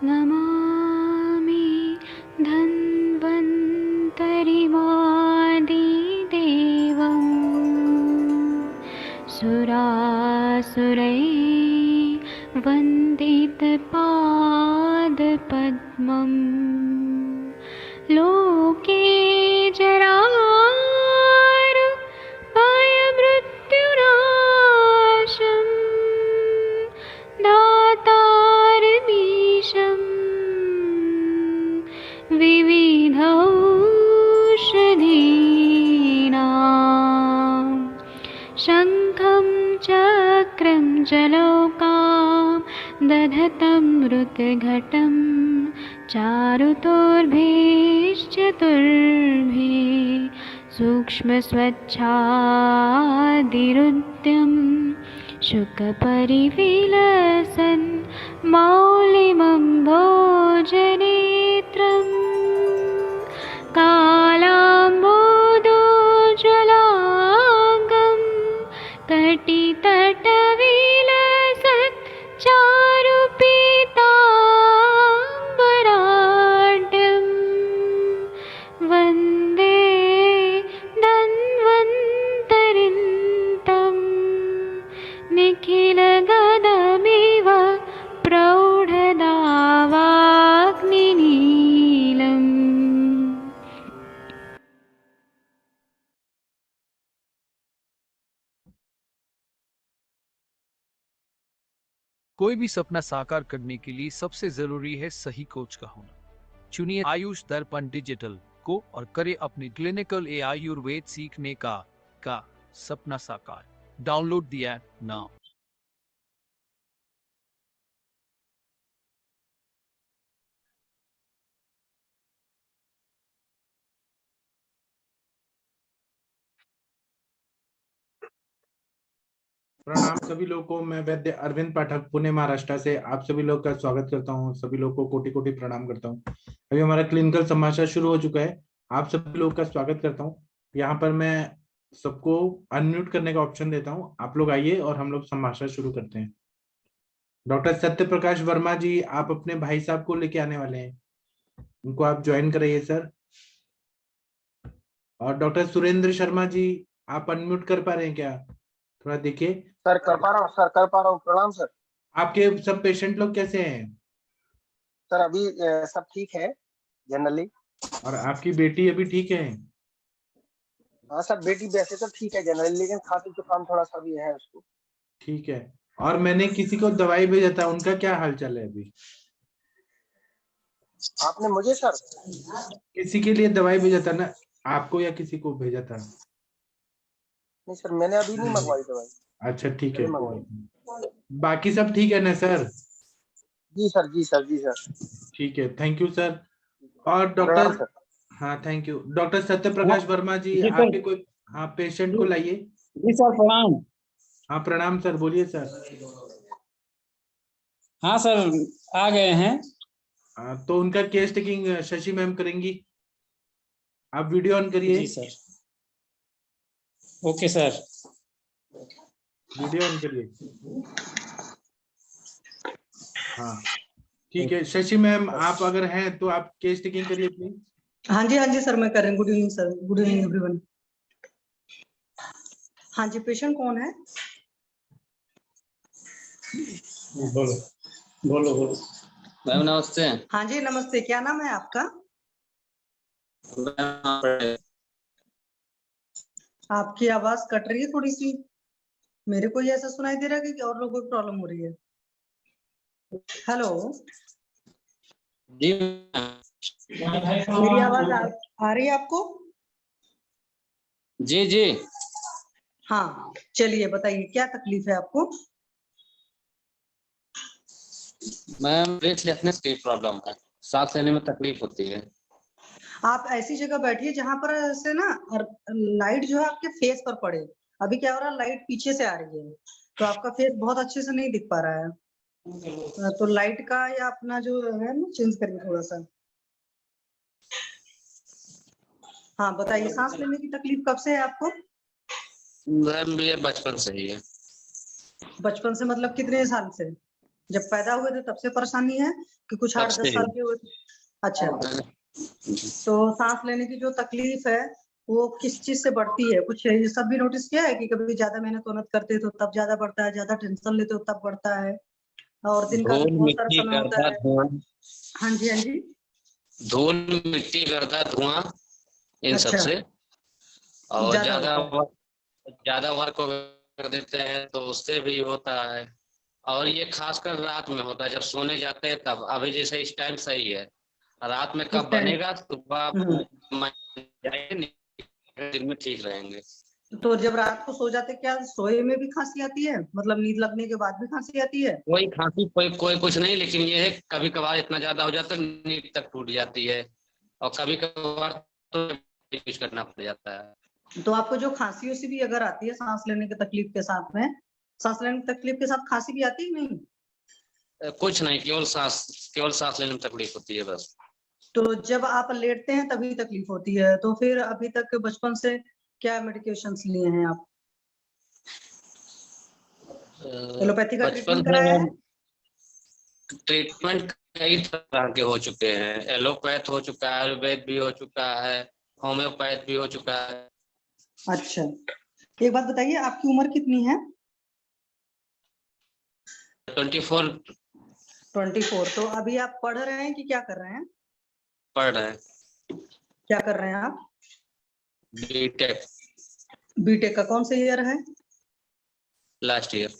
नमामि धन्वन्तरिमादिदेवं सुरासुरैर्वन्दितपादपद्मं लोके जरामृत्युनाशं दातारमीशं विविधौषधीनां शङ्खं चक्रं जलौकां दधतं मृतघटं चारुतोर्भिश्चतुर्भिः सूक्ष्मस्वच्छादिरुद्यं शुकपरिविलसन् मौलिमम्भोजनेत्रम् कालाम्बोदोज्ज्वलाङ्गं कटितटविलसत् चारुपीताम्बराढ्यं वन्दे धन्वन्तरिन्तं निखिलगदमिव प्रौढदावाग्निनीलम्। कोई भी सपना साकार करने के लिए सबसे जरूरी है सही कोच का होना। चुनिए आयुष दर्पण डिजिटल को और करे अपने क्लिनिकल आयुर्वेद सीखने का सपना साकार। Download the app now. प्रणाम सभी लोगों को। मैं वैद्य अरविंद पाठक पुणे महाराष्ट्र से आप सभी लोग का स्वागत करता हूं। सभी लोगों को कोटि कोटि प्रणाम करता हूं। अभी हमारा क्लिनिकल संभाषण शुरू हो चुका है। आप सभी लोगों का स्वागत करता हूं। यहाँ पर मैं सबको अनम्यूट करने का ऑप्शन देता हूं। आप लोग आइए और हम लोग संभाषण शुरू करते हैं। डॉक्टर सत्य प्रकाश वर्मा जी, आप अपने भाई साहब को लेके आने वाले हैं, उनको आप ज्वाइन कराइए सर। और डॉक्टर सुरेंद्र शर्मा जी, आप अनम्यूट कर पा रहे हैं क्या? थोड़ा देखिए सर। कर पा रहा हूँ सर, कर पा रहा हूँ। प्रणाम सर। आपके सब पेशेंट लोग कैसे हैं? सर अभी सब ठीक है जनरली। और आपकी बेटी अभी ठीक है? हाँ सर, बेटी वैसे तो ठीक है जनरली, लेकिन खांसी जुकाम थोड़ा सा भी है उसको। ठीक है। और मैंने किसी को दवाई भेजा था, उनका क्या हाल चाल है अभी? आपने मुझे सर? किसी के लिए दवाई भेजा था ना, आपको या किसी को भेजा था? नहीं सर, मैंने अभी नहीं मंगवाई दवाई। अच्छा ठीक है। मंगवाई। बाकी सब ठीक है ना सर? जी सर, जी सर, जी सर। ठीक है, थैंक यू सर। और प्रणाम डॉक्टर, सर। हाँ thank you. Doctor Satya Prakash Verma ji, ji sir. आपके कोई हाँ पेशेंट को लाइए। जी सर, प्रणाम। हाँ प्रणाम सर, बोलिए सर। हाँ सर, आ गए हैं। तो उनका केस टेकिंग शशि मैम करेंगी। आप वीडियो ऑन करिए। जी sir. Okay sir. Video on करिए। हाँ ठीक है। शशि मैम, आप अगर हैं तो आप केस टेकिंग करिए प्लीज। हाँ जी सर, मैं कर रही हूँ। Good evening sir, good evening everyone. हाँ जी, पेशेंट कौन है? बोलो बोलो बोलो। मैम नमस्ते। हाँ जी नमस्ते, क्या नाम है आपका? आपकी आवाज कट रही है थोड़ी सी। मेरे को ये ऐसा सुनाई दे रहा है कि और लोगों को प्रॉब्लम हो रही है। हेलो जी मेरी आवाज आ रही है आपको? जी जी। हाँ, चलिए बताइए क्या तकलीफ है आपको? मैम ब्रेथलेसनेस की प्रॉब्लम है, सांस लेने में तकलीफ होती है। आप ऐसी जगह बैठिए जहां पर से ना लाइट जो है आपके फेस पर पड़े। अभी क्या हो रहा है, लाइट पीछे से आ रही है तो आपका फेस बहुत अच्छे से नहीं दिख पा रहा है। तो लाइट का या अपना जो है ना चेंज करिए थोड़ा सा। हाँ बताइए, सांस लेने की तकलीफ कब से है आपको? मैम ये बचपन से ही है। बचपन से मतलब कितने साल से? जब पैदा हुए थे तब से परेशानी है कि कुछ तब 8-10 से साल ही। के हुए थे? अच्छा, तो सांस लेने की जो तकलीफ है वो किस चीज से बढ़ती है? कुछ ये सब भी नोटिस किया है कि कभी ज्यादा मेहनत करते हो तो तब ज्यादा बढ़ता है, ज्यादा टेंशन लेते हो तब बढ़ता है, और दिन का भी धूल बहुत सारा मिट्टी समय होता गर्दा है? धुआं, हाँ जी, हाँ जी। धूल मिट्टी गर्दा धुआं, इन सब अच्छा, से। और ज्यादा होता है। ज्यादा वर्क कर देते हैं तो उससे भी होता है। और ये खासकर रात में होता है, जब सोने जाते हैं तब। अभी जैसे इस टाइम सही है, रात में इस कब टाइम बनेगा सुबह जाएंगे, दिन में ठीक रहेंगे। तो जब रात को सो जाते, क्या सोए में भी खांसी आती है? मतलब नींद लगने के बाद भी खांसी आती है? कोई खांसी कोई कुछ नहीं, लेकिन ये है कभी कभार इतना ज्यादा हो जाता है नींद तक टूट जाती है, और कभी कभार तो यूज करना पड़ जाता है। तो आपको जो खांसी उसी भी अगर आती है सांस लेने की तकलीफ के साथ में, सांस लेने की तकलीफ के साथ खांसी भी आती है नहीं? कुछ नहीं, केवल सांस लेने में तकलीफ होती है बस। तो जब आप लेटते हैं तभी तकलीफ होती है, तो फिर अभी तक बचपन से क्या मेडिकेशंस लिए हैं आप? एलोपैथी का बचपन ट्रीटमेंट कराया है? से ट्रीटमेंट कई तरह के हो चुके हैं। एलोपैथ हो चुका है, आयुर्वेद भी हो चुका है, होम्योपैथ भी हो चुका है। अच्छा, एक बात बताइए, आपकी उम्र कितनी है? 24 24। तो अभी आप पढ़ रहे हैं कि क्या कर रहे हैं? पढ़ रहे हैं। क्या कर रहे हैं आप? बीटेक बीटेक का कौन सा ईयर है? Last year.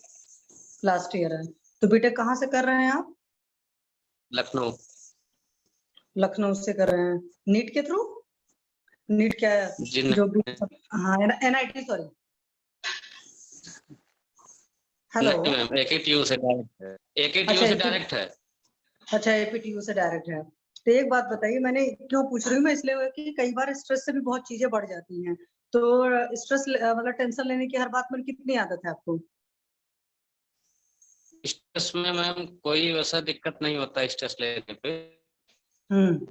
लास्ट ईयर है। तो बीटेक कहाँ से कर रहे हैं आप? लखनऊ। लखनऊ से कर रहे हैं। नीट के थ्रू? नीट क्या है? जी जो भी, नहीं, हाँ, एनआईटी, सॉरी। हेलो। नहीं मैम, एकेटीयू से डायरेक्ट है। एकेटीयू अच्छा, से डायरेक्ट है। अच्छा, एपीटीयू से डायरेक्ट है। तो एक बात बताइए, मैंने क्यों पूछ रही हूँ मैं, इसलिए कि कई बार स्ट्रेस से भी बहुत चीजें बढ़ जाती हैं। तो स्ट्रेस मतलब टेंशन लेने की हर बात में कितनी आदत है आपको? स्ट्रेस में मैम कोई वैसा दिक्कत नहीं होता स्ट्रेस लेने पे। हम्म।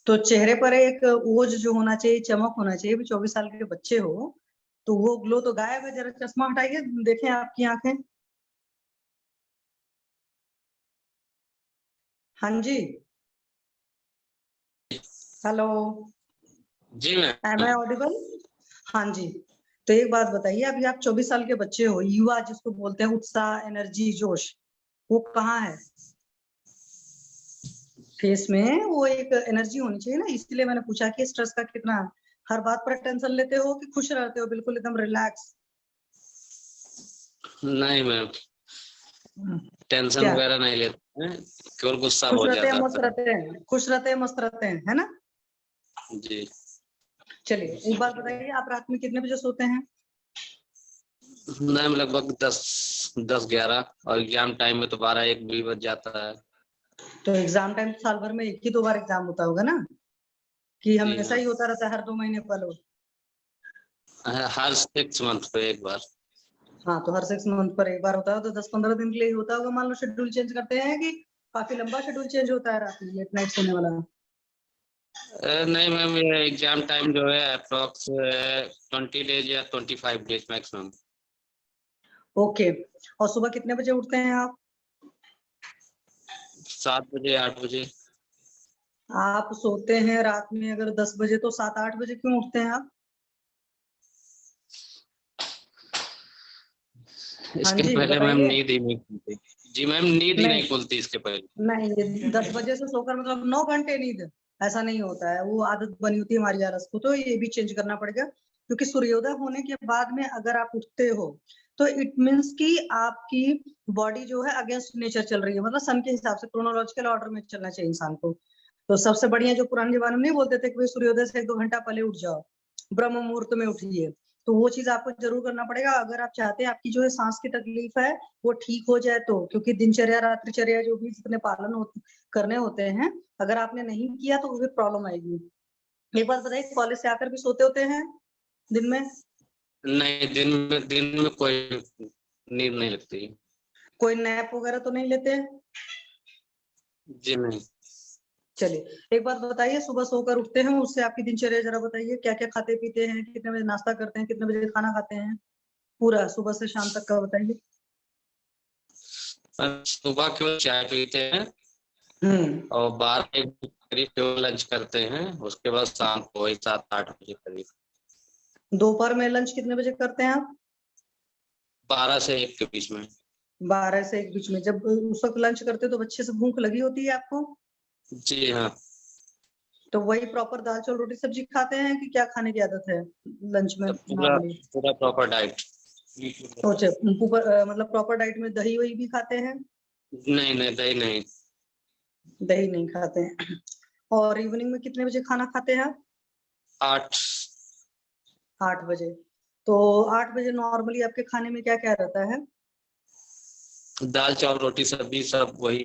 तो चेहरे पर एक ओज जो होना चाहिए, चमक होना चाहिए। भी 24 साल के बच्चे हो तो वो ग्लो तो गायब है। जरा चश्मा हटाइए, देखें आपकी आंखें। हाँ जी, हेलो, जी एम आई मैम। ऑडिबल? हाँ जी। तो एक बात बताइए, अभी आप 24 साल के बच्चे हो, युवा जिसको बोलते हैं, उत्साह, एनर्जी, जोश, वो कहाँ है? फेस में वो एक एनर्जी होनी चाहिए ना, इसलिए मैंने पूछा कि स्ट्रेस का कितना है। हर बात पर टेंशन लेते हो कि खुश रहते हो बिल्कुल एकदम रिलैक्स? नहीं मैम, टेंशन क्या वगैरह नहीं लेते हैं, केवल गुस्सा खुश बहुत रहते हैं, ज्यादा मस्त आता रहते हैं, खुश रहते हैं, मस्त रहते हैं, है ना? है। जी। चलिए एक बात बताइए, आप रात में कितने बजे सोते हैं? मैम लगभग 10-11, और एग्जाम टाइम में तो 12-1 भी बज जाता है। तो एग्जाम टाइम साल भर में 1 ही 2 बार एग्जाम होता होगा ना, कि जी हमेशा हाँ, ही होता रहता है हर 2 महीने पर? हर 6 मंथ पे एक बार। हाँ, तो हर 6 मंथ पर एक बार होता है, तो 10-15 दिन के लिए ही होता होगा। मान लो शेड्यूल चेंज करते हैं कि काफी लंबा शेड्यूल चेंज होता है रात में लेट नाइट सोने वाला? नहीं मैम, ये एग्जाम टाइम जो है अप्रोक्स 20 डेज या 25 डेज मैक्सिमम। ओके। और सुबह कितने बजे उठते हैं आप? 7 बजे 8 बजे। आप सोते हैं रात में अगर 10 बजे, तो 7-8 बजे क्यों उठते हैं आप? हाँ इसके जी, पहले मैम बताइए। नींद ही नहीं खुलती। जी मैम, नींद ही नहीं नहीं खुलती इसके पहले। नहीं, ये 10 बजे से सोकर मतलब 9 घंटे नींद, ऐसा नहीं होता है। वो आदत बनी होती है हमारी आलस को, तो ये भी चेंज करना पड़ेगा। क्योंकि सूर्योदय होने के बाद में अगर आप उठते हो तो इट मीन्स कि आपकी बॉडी जो है अगेंस्ट नेचर चल रही है, मतलब सन के हिसाब से क्रोनोलॉजिकल ऑर्डर में चलना चाहिए इंसान को। तो सबसे बढ़िया जो पुराने जमाने में नहीं बोलते थे कि भाई सूर्योदय से 1-2 घंटा पहले उठ जाओ, ब्रह्म मुहूर्त में उठिए, तो वो चीज आपको जरूर करना पड़ेगा अगर आप चाहते हैं आपकी जो है सांस की तकलीफ है वो ठीक हो जाए तो। क्योंकि दिनचर्या रात्रिचर्या जो भी जितने पालन करने होते हैं, अगर आपने नहीं किया तो फिर प्रॉब्लम आएगी। एक बात बताइए, कॉलेज से आकर भी सोते होते हैं दिन में? नहीं, दिन में कोई नींद नहीं लगती। कोई नैप वगैरह तो नहीं लेते? जी नहीं। चलिए एक बात बताइए, सुबह सोकर उठते हैं उससे आपकी दिनचर्या जरा बताइए, क्या क्या खाते पीते हैं, कितने बजे नाश्ता करते हैं, कितने बजे खाना खाते हैं, पूरा सुबह से शाम तक का बताइए। सुबह केवल चाय पीते हैं और 12-1 करीब केवल लंच करते हैं, उसके बाद शाम को वही 7-8 बजे करीब। दोपहर में लंच कितने बजे करते हैं आप? 12 से 1 के बीच में। 12 से 1 बीच में। जब उस वक्त लंच करते हो तो अच्छे से भूख लगी होती है आपको? जी हाँ। तो वही प्रॉपर दाल चावल रोटी सब्जी खाते हैं कि क्या खाने की आदत है लंच में नॉर्मली? पूरा प्रॉपर डाइट। अच्छा, मतलब प्रॉपर डाइट में दही वही भी खाते हैं? नहीं नहीं, दही नहीं। दही नहीं खाते हैं। और इवनिंग में कितने बजे खाना खाते हैं आप? 8। 8 बजे। तो 8 बजे नॉर्मली आपके खाने में क्या क्या रहता है? दाल चावल रोटी सब्जी सब वही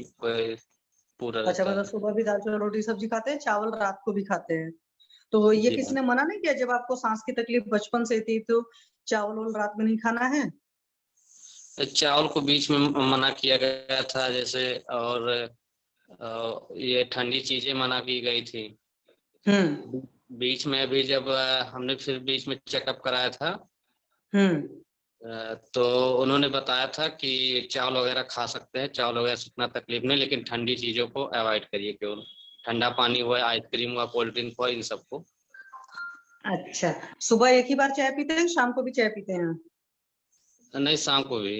पूरा अच्छा, रहता मतलब है। सुबह भी दाल चावल रोटी सब्जी खाते हैं, चावल रात को भी खाते हैं। तो ये जी किसी हाँ। ने मना नहीं किया जब आपको सांस की तकलीफ बचपन से थी तो चावल वावल रात में नहीं खाना है? चावल को बीच में मना किया गया था जैसे, और ये ठंडी चीजें मना की गई थी। बीच में भी जब हमने फिर बीच में चेकअप कराया था, तो उन्होंने बताया था कि चावल वगैरह खा सकते हैं, चावल वगैरह से उतना तकलीफ नहीं, लेकिन ठंडी चीजों को अवॉइड करिए, केवल ठंडा पानी हुआ, आइसक्रीम हुआ, कोल्ड ड्रिंक हुआ, इन सबको। अच्छा, सुबह एक ही बार चाय पीते हैं, शाम को भी चाय पीते हैं? नहीं, शाम को भी।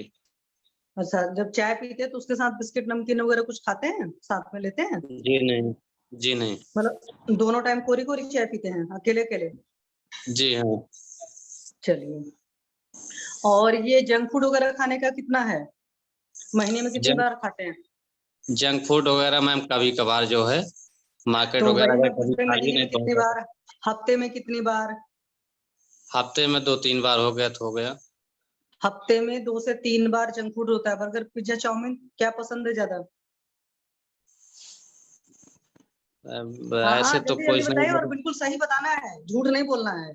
अच्छा, जब चाय पीते हैं तो उसके साथ बिस्किट नमकीन वगैरह कुछ खाते हैं, साथ में लेते हैं? जी नहीं। जी नहीं। मतलब दोनों टाइम कोरी कोरी चाय पीते हैं, अकेले अकेले? जी हाँ। चलिए, और ये जंक फूड वगैरह खाने का कितना है, महीने में कितनी बार खाते हैं? जंक फूड वगैरह मैम कभी कभार जो है, मार्केट तो वगैरह वही में मैं पूछ कभी रही, खा लिए, महीने नहीं में तो कितनी बार, हफ्ते में कितनी बार? हफ्ते में 2-3 बार हो गया तो हो गया। हफ्ते में 2 से 3 बार जंक फूड होता है। बर्गर पिज्जा चाउमीन क्या पसंद है ज्यादा? हाँ ऐसे हाँ, तो जल्दी कोई जल्दी नहीं बताइए और मतलब। बिल्कुल सही बताना है, झूठ नहीं बोलना है,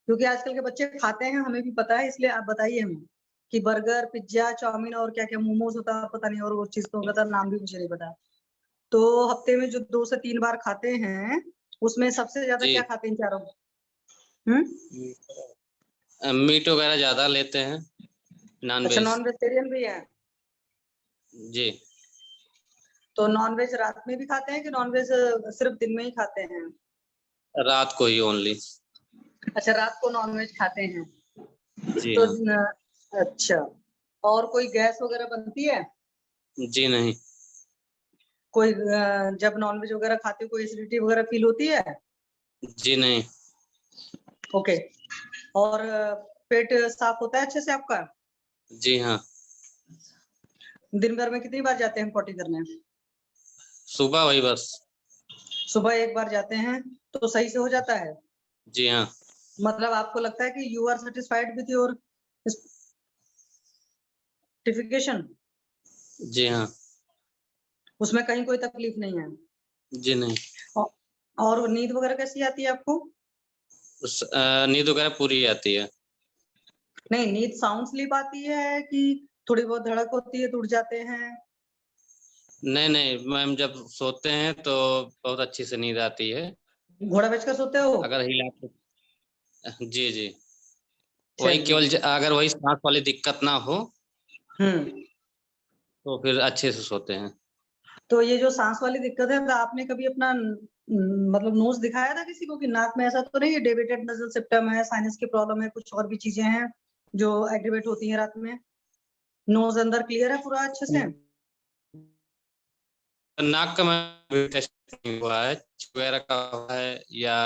क्योंकि आजकल के बच्चे खाते हैं, हमें भी पता है, इसलिए आप बताइए हमें कि बर्गर पिज्जा चाउमीन और क्या क्या मोमोज होता है पता नहीं, और वो चीज तो होता नाम भी मुझे नहीं पता। तो हफ्ते में जो 2 से 3 बार खाते हैं उसमें सबसे ज्यादा जी, क्या खाते हैं चारों? हम्म। मीट वगैरह ज्यादा लेते हैं, नॉन अच्छा, वेज। नॉन वेजिटेरियन भी है? जी। तो नॉन वेज रात में भी खाते हैं कि नॉन वेज सिर्फ दिन में ही खाते हैं? रात को ही ओनली। अच्छा, रात को नॉन वेज खाते हैं। जी तो हाँ। अच्छा, और कोई गैस वगैरह बनती है? जी नहीं। कोई जब नॉन वेज वगैरह खाते हो कोई एसिडिटी वगैरह फील होती है? जी नहीं। ओके, और पेट साफ होता है अच्छे से आपका? जी हाँ। दिन भर में कितनी बार जाते हैं पॉटी करने? सुबह वही बस। सुबह एक बार जाते हैं तो सही से हो जाता है? जी हाँ। मतलब आपको लगता है कि you are satisfied with your certification? जी हाँ। उसमें कहीं कोई तकलीफ नहीं है? जी नहीं। औ- और नींद वगैरह कैसी आती है आपको? नींद वगैरह पूरी आती है। नहीं, नींद साउंड स्लीप आती है कि थोड़ी बहुत धड़क होती है तो उठ जाते हैं? नहीं नहीं मैम, जब सोते हैं तो बहुत अच्छी से नींद आती है। घोड़ा बेचकर सोते हो? अगर हिला जी जी, वही चलिए। केवल अगर वही सांस वाली दिक्कत ना हो हम्म। तो फिर अच्छे से सोते हैं। तो ये जो सांस वाली दिक्कत है तो आपने कभी अपना मतलब नोज दिखाया था किसी को कि नाक में ऐसा तो नहीं है, डेविएटेड नजल सिस्टम है, साइनस की प्रॉब्लम है, कुछ और भी चीजें हैं जो एग्रीवेट होती है रात में? नोज अंदर क्लियर है पूरा अच्छे से? नाक का मैं टेस्ट नहीं हुआ है, वगैरह का हुआ है या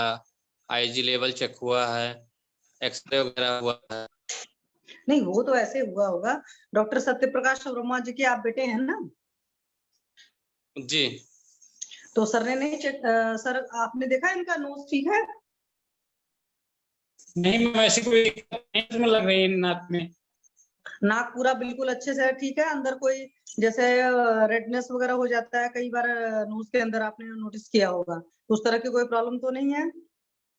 आईजी लेवल चेक हुआ है, एक्सरे वगैरह हुआ है। नहीं, वो तो ऐसे हुआ होगा। डॉक्टर सत्य प्रकाश वर्मा जी के आप बेटे हैं ना? जी। तो सर ने नहीं चेक, सर आपने देखा इनका नोज ठीक है? नहीं मैम, ऐसी कोई दिक्कत नहीं इसमें लग रही है नाक में। नाक पूरा बिल्कुल अच्छे से ठीक है, अंदर कोई जैसे रेडनेस वगैरह हो जाता है कई बार नोज के अंदर, आपने नोटिस किया होगा, तो उस तरह की कोई प्रॉब्लम तो नहीं है?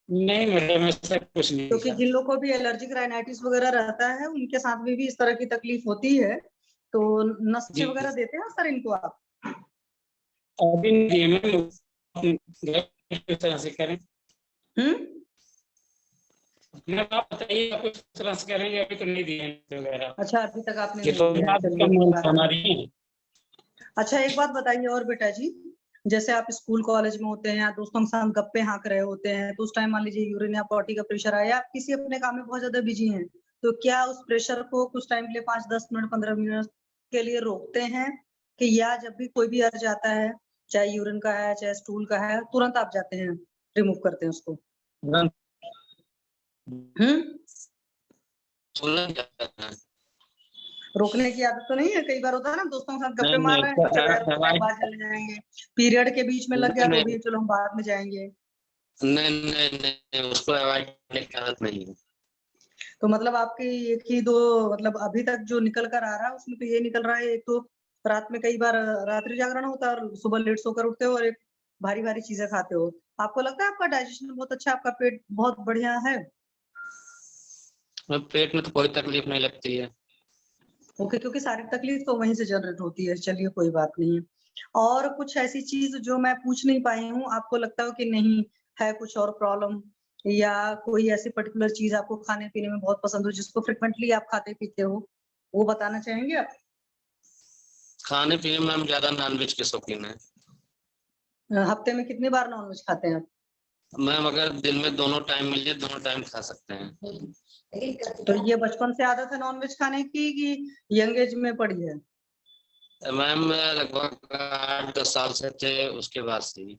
नहीं मैडम, ऐसा कुछ नहीं क्योंकि सर। जिन लोगों को भी एलर्जिक राइनाइटिस वगैरह रहता है उनके साथ में भी इस तरह की तकलीफ होती है, तो नस्चे जी वगैरह देते हैं सर इनको आप? अभी नहीं दिए मैम, किस तरह से करें? मैम आप बताइए, आप किस तरह से करेंगे? अभी तो नहीं दिए वगैरह। अच्छा, अभी तक आपने ये नहीं तो दिया, बात चलिए कम कोई बात नहीं। हमारी। अच्छा, एक बात बताइए और बेटा जी, जैसे आप स्कूल कॉलेज में होते हैं या दोस्तों के साथ गप्पे हाँक रहे होते हैं, तो उस टाइम मान लीजिए यूरिन या पॉटी का प्रेशर आया, आप किसी अपने काम में बहुत ज्यादा बिजी हैं, तो क्या उस प्रेशर को कुछ टाइम के लिए 5-10 मिनट 15 मिनट के लिए रोकते हैं, कि या जब भी कोई भी अर्ज आता है, चाहे यूरिन का है चाहे स्टूल का है, तुरंत आप जाते हैं रिमूव करते हैं उसको? रोकने की आदत तो नहीं है? कई बार होता है ना, दोस्तों के साथ गप्पे मार रहे हैं, चलो यार कुछ टाइम बाद चले जाएंगे, पीरियड के बीच में लग गया तो भी चलो हम बाद में जाएंगे। नहीं, उसको अवॉइड करने की आदत नहीं है। तो मतलब आपकी एक ही दो, मतलब अभी तक जो निकल कर आ रहा है उसमें तो ये निकल रहा है, एक तो रात में कई बार रात्रि जागरण होता है और सुबह लेट सोकर उठते हो, और एक भारी भारी चीजें खाते हो। आपको लगता है आपका डाइजेशन बहुत अच्छा है, आपका पेट बहुत बढ़िया है? पेट में तो कोई तकलीफ नहीं लगती है। ओके, क्योंकि सारी तकलीफ तो वहीं से जनरेट होती है, चलिए कोई बात नहीं है। और कुछ ऐसी चीज जो मैं पूछ नहीं पाई हूँ, आपको लगता हो कि नहीं है कुछ और प्रॉब्लम, या कोई ऐसी पर्टिकुलर चीज आपको खाने पीने में बहुत पसंद हो जिसको फ्रिक्वेंटली आप खाते पीते हो, वो बताना चाहेंगे आप? खाने पीने में हम ज्यादा नॉनवेज के शौकीन है। हफ्ते में कितनी बार नॉनवेज खाते हैं आप? मैम अगर दिन में दोनों टाइम मिल जाए, दोनों टाइम खा सकते हैं। तो ये बचपन से आदत है नॉनवेज खाने की, कि यंग एज में पड़ी है? मैम लगभग 8-10 साल से थे, उसके बाद से ही।